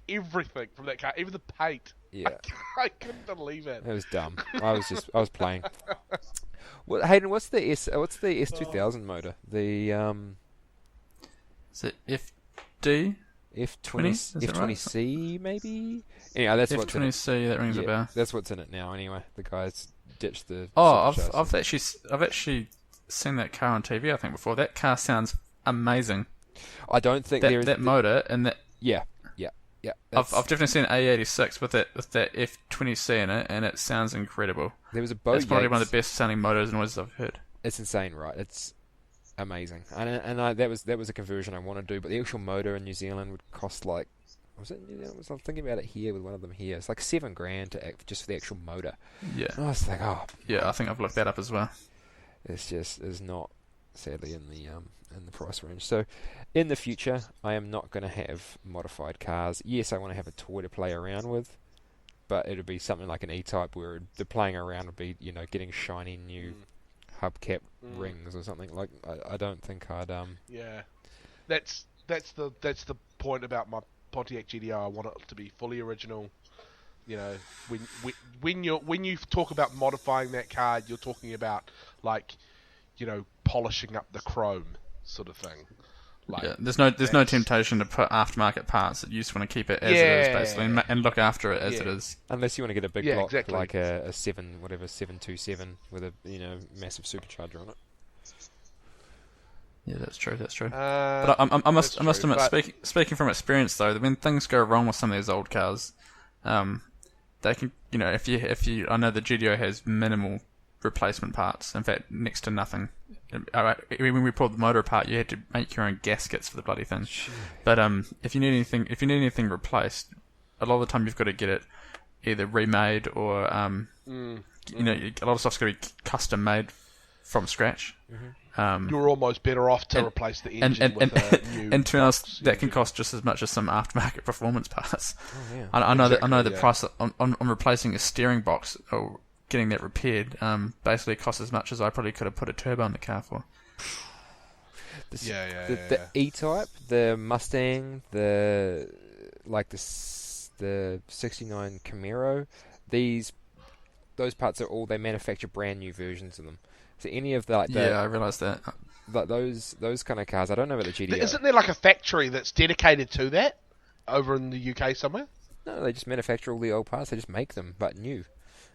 everything from that car, even the paint. yeah. I couldn't believe it. It was dumb. I was playing. Well, Hayden, what's the S2000 motor? The Is it FD? F20 Is that right? F20C maybe. Anyway, that's what's in it. F20C, that rings a Yeah, bell. that's what's in it now. Anyway, the guys ditched the. Oh, supercharged. I've actually seen that car on TV. I think before. That car sounds amazing. I don't think there is That motor and that. Yeah. Yeah, I've definitely seen A86 with that F20C in it, and it sounds incredible. there was a Bo It's probably one of Yates- the best sounding motors and noises I've heard. It's insane, right? It's amazing, that was a conversion I want to do, but the actual motor in New Zealand would cost like, was it New Zealand? I was thinking about it here with one of them here. It's like $7,000 just for the actual motor. Yeah. And I was like, oh, Yeah, I think I've looked that up as well. it's just is not sadly in the price range. So in the future, I am not going to have modified cars. Yes, I want to have a toy to play around with, but it'll be something like an E-Type where the playing around would be, getting shiny new hubcap rings or something. Like I don't think I'd Yeah, that's the point about my Pontiac GDO. I want it to be fully original. When you talk about modifying that car, you're talking about like, polishing up the chrome sort of thing. Like, Yeah, there's no temptation to put aftermarket parts. You just want to keep it as it is, basically, and look after it as it is. unless you want to get a big Yeah, block exactly. like a 727 with a massive supercharger on it. Yeah, that's true. But but I must admit, speaking from experience though, when things go wrong with some of these old cars, they can, if you, I know the GDO has minimal replacement parts. In fact, next to nothing. When we pulled the motor apart, you had to make your own gaskets for the bloody thing. But if you need anything replaced, a lot of the time you've got to get it either remade or a lot of stuff's got to be custom made from scratch. you're almost better off to replace the engine with a new. And to be honest, box. that can cost just as much as some aftermarket performance parts. Oh, yeah. I know the yeah. price on replacing a steering box or getting that repaired basically costs as much as I probably could have put a turbo in the car for. The E-Type, the Mustang, the 69 Camaro, those parts are all, they manufacture brand new versions of them. So any of the Yeah, I realised that. those kind of cars, I don't know about the GDO. Isn't there like a factory that's dedicated to that over in the UK somewhere? No, they just manufacture all the old parts. They just make them, but new.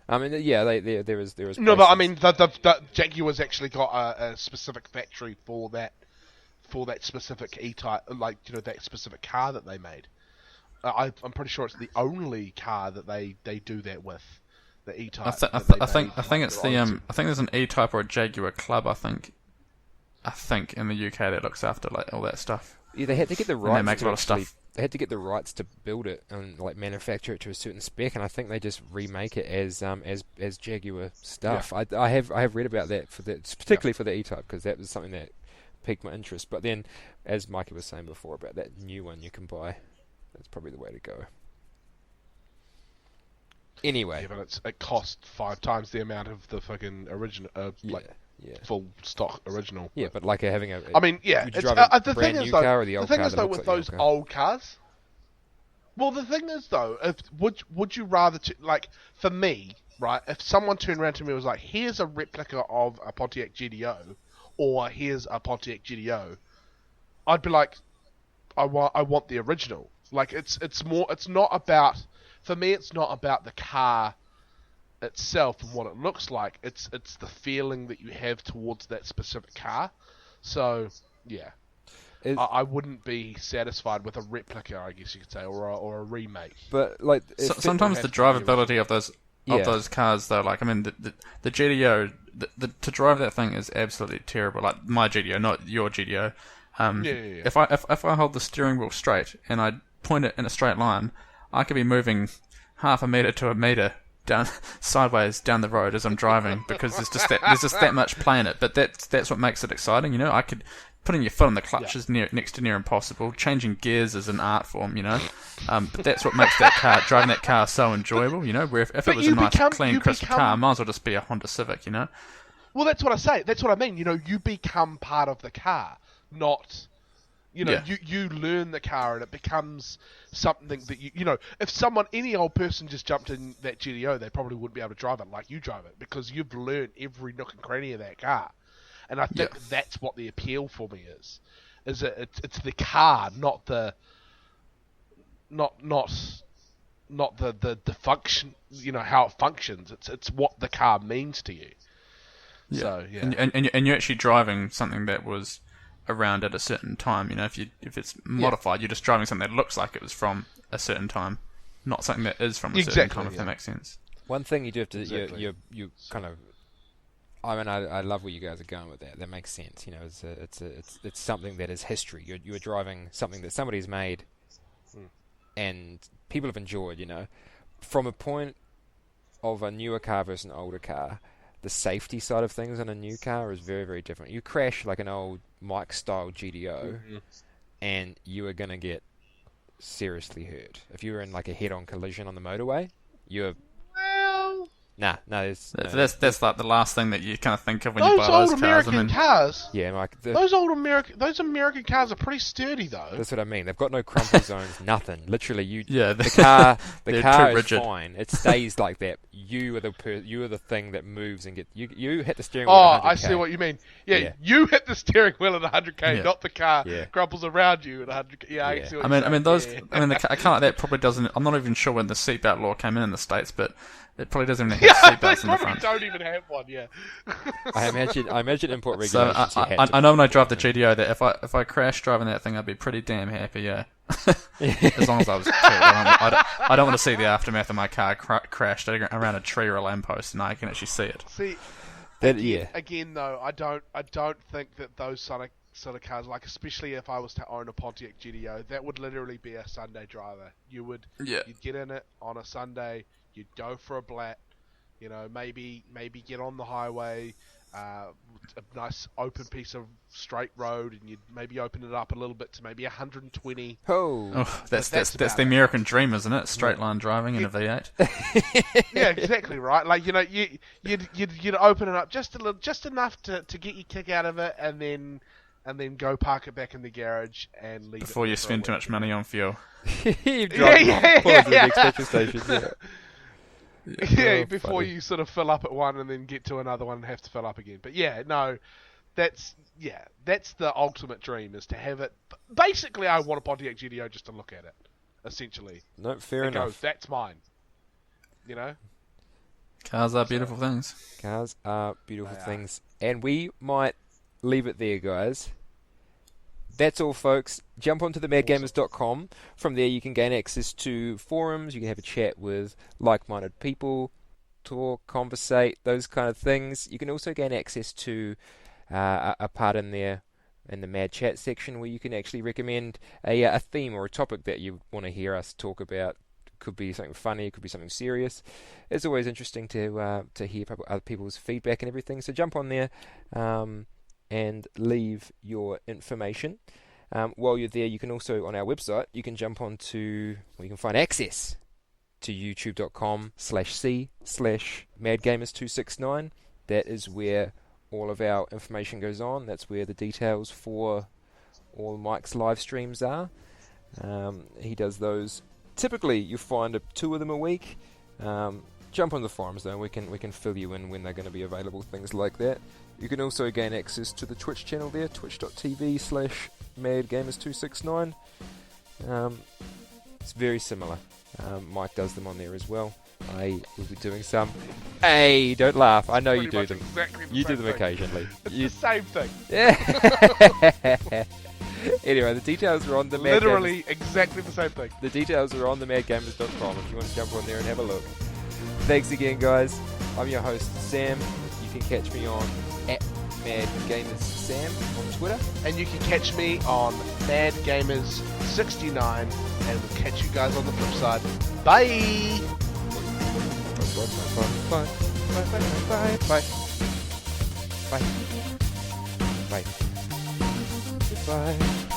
I mean, yeah, there is. No, but I places- mean, the Jaguar's actually got a specific factory for that specific E-Type, that specific car that they made. I'm pretty sure it's the only car that they do that with, the E-Type. I think it's the I think there's an E-Type or a Jaguar Club. I think in the UK that looks after like all that stuff. Yeah, they had to get the And rights. they make a lot of stuff. They had to get the rights to build it and manufacture it to a certain spec, and I think they just remake it as Jaguar stuff. Yeah. I have read about that particularly for the E-Type, because that was something that piqued my interest. But then, as Mikey was saying before about that new one you can buy, that's probably the way to go. Anyway, Yeah, but it costs 5 times the amount of the fucking original, yeah, full stock original. yeah. But like having a, I mean, yeah. would you It's, drive a the brand thing new is, though, car or the old thing car is that though, looks with like those your car? old cars. Well, the thing is though, would you rather for me, right? If someone turned around to me and was like, "Here's a replica of a Pontiac GDO," or "Here's a Pontiac GDO," I'd be like, I want the original. Like it's not about, for me, it's not about the car itself and what it looks like. It's the feeling that you have towards that specific car. So yeah, I wouldn't be satisfied with a replica, I guess you could say, or a remake. But like, Sometimes has the to be drivability of those Yeah. cars, though, like I mean, the GDO, to drive that thing is absolutely terrible. Like my GDO, not your GDO. Yeah. If I hold the steering wheel straight and I point it in a straight line, I could be moving half a meter to a meter down sideways down the road as I'm driving, because there's just that much play in it. But that's what makes it exciting, you know. I could putting your foot on the clutch is next to near impossible. Changing gears is an art form, you know. But that's what makes driving that car so enjoyable, you know. Where if it was a nice, clean, crisp car, might as well just be a Honda Civic, you know. Well, that's what I say. That's what I mean. You know, you become part of the car, not. You know, Yeah. you learn the car and it becomes something that you know, if any old person just jumped in that GDO, they probably wouldn't be able to drive it like you drive it, because you've learned every nook and cranny of that car. And I think that's what the appeal for me is that it's the car, not the function, you know, how it functions. It's what the car means to you. Yeah. So, yeah. And you're actually driving something that was around at a certain time. You know, if it's modified, you're just driving something that looks like it was from a certain time, not something that is from a certain time. If that makes sense. One thing you do have to you kind of. I mean, I love where you guys are going with that. That makes sense. You know, it's something that is history. You're driving something that somebody's made, and people have enjoyed. You know, from a point of a newer car versus an older car, the safety side of things on a new car is very, very different. You crash like an old Mike-style GDO, and you are going to get seriously hurt. If you were in like a head-on collision on the motorway, you're... That's like the last thing that you kind of think of when you buy those cars. American cars. Yeah, Mike. Those American cars are pretty sturdy, though. That's what I mean. They've got no crumple zones, nothing. Literally, the car is fine. It stays like that. You are the thing that moves and you hit the steering wheel. Oh, I see what you mean. Yeah, you hit the steering wheel at 100k, not the car crumples around you at 100k. Yeah, I see what you're saying. A car like that probably doesn't. I'm not even sure when the seatbelt law came in the States, but it probably doesn't even have seatbelts in the front. Don't even have one. Yeah. I imagine import regulations. So I know when I drive the GDO that if I crash driving that thing, I'd be pretty damn happy. Yeah. As long as I was killed. I don't want to see the aftermath of my car crashed around a tree or a lamppost, and I can actually see it. See, again though, I don't think that those sort of cars, like especially if I was to own a Pontiac GDO, that would literally be a Sunday driver. You'd get in it on a Sunday. You'd go for a blat, you know, maybe get on the highway, a nice open piece of straight road, and you'd maybe open it up a little bit to maybe 120. That's the American dream, isn't it? Straight line driving in a V8. Yeah, exactly right. Like, you know, you'd open it up just enough to get your kick out of it, and then go park it back in the garage and leave before you spend too much money on fuel. Petrol station. Yeah, before you sort of fill up at one and then get to another one and have to fill up again. But that's the ultimate dream, is to have it. Basically, I want a Pontiac GDO just to look at it, essentially. No, fair enough. Go, that's mine. You know? Cars are beautiful things. Cars are beautiful things. And we might leave it there, guys. That's all, folks. Jump onto themadgamers.com. From there, you can gain access to forums. You can have a chat with like-minded people, talk, conversate, those kind of things. You can also gain access to a part in there in the Mad Chat section where you can actually recommend a theme or a topic that you want to hear us talk about. It could be something funny, it could be something serious. It's always interesting to hear other people's feedback and everything. So jump on there. And leave your information. While you're there, you can also, on our website, you can jump onto, or you can find access to youtube.com/c/madgamers269. That is where all of our information goes on. That's where the details for all Mike's live streams are. He does those. Typically, you find 2 of them a week. Jump on the forums though. We can fill you in when they're going to be available. Things like that. You can also gain access to the Twitch channel there, twitch.tv/madgamers269. It's very similar. Mike does them on there as well. I will be doing some. Hey, don't laugh. I know you do them. You do them occasionally. It's the same thing. Yeah. Anyway, the details are on the Literally exactly the same thing. The details are on themadgamers.com if you want to jump on there and have a look. Thanks again, guys. I'm your host, Sam. You can catch me on @MadGamersSam on Twitter. And you can catch me on MadGamers69. And we'll catch you guys on the flip side. Bye! Bye. Bye. Bye. Bye. Bye. Goodbye.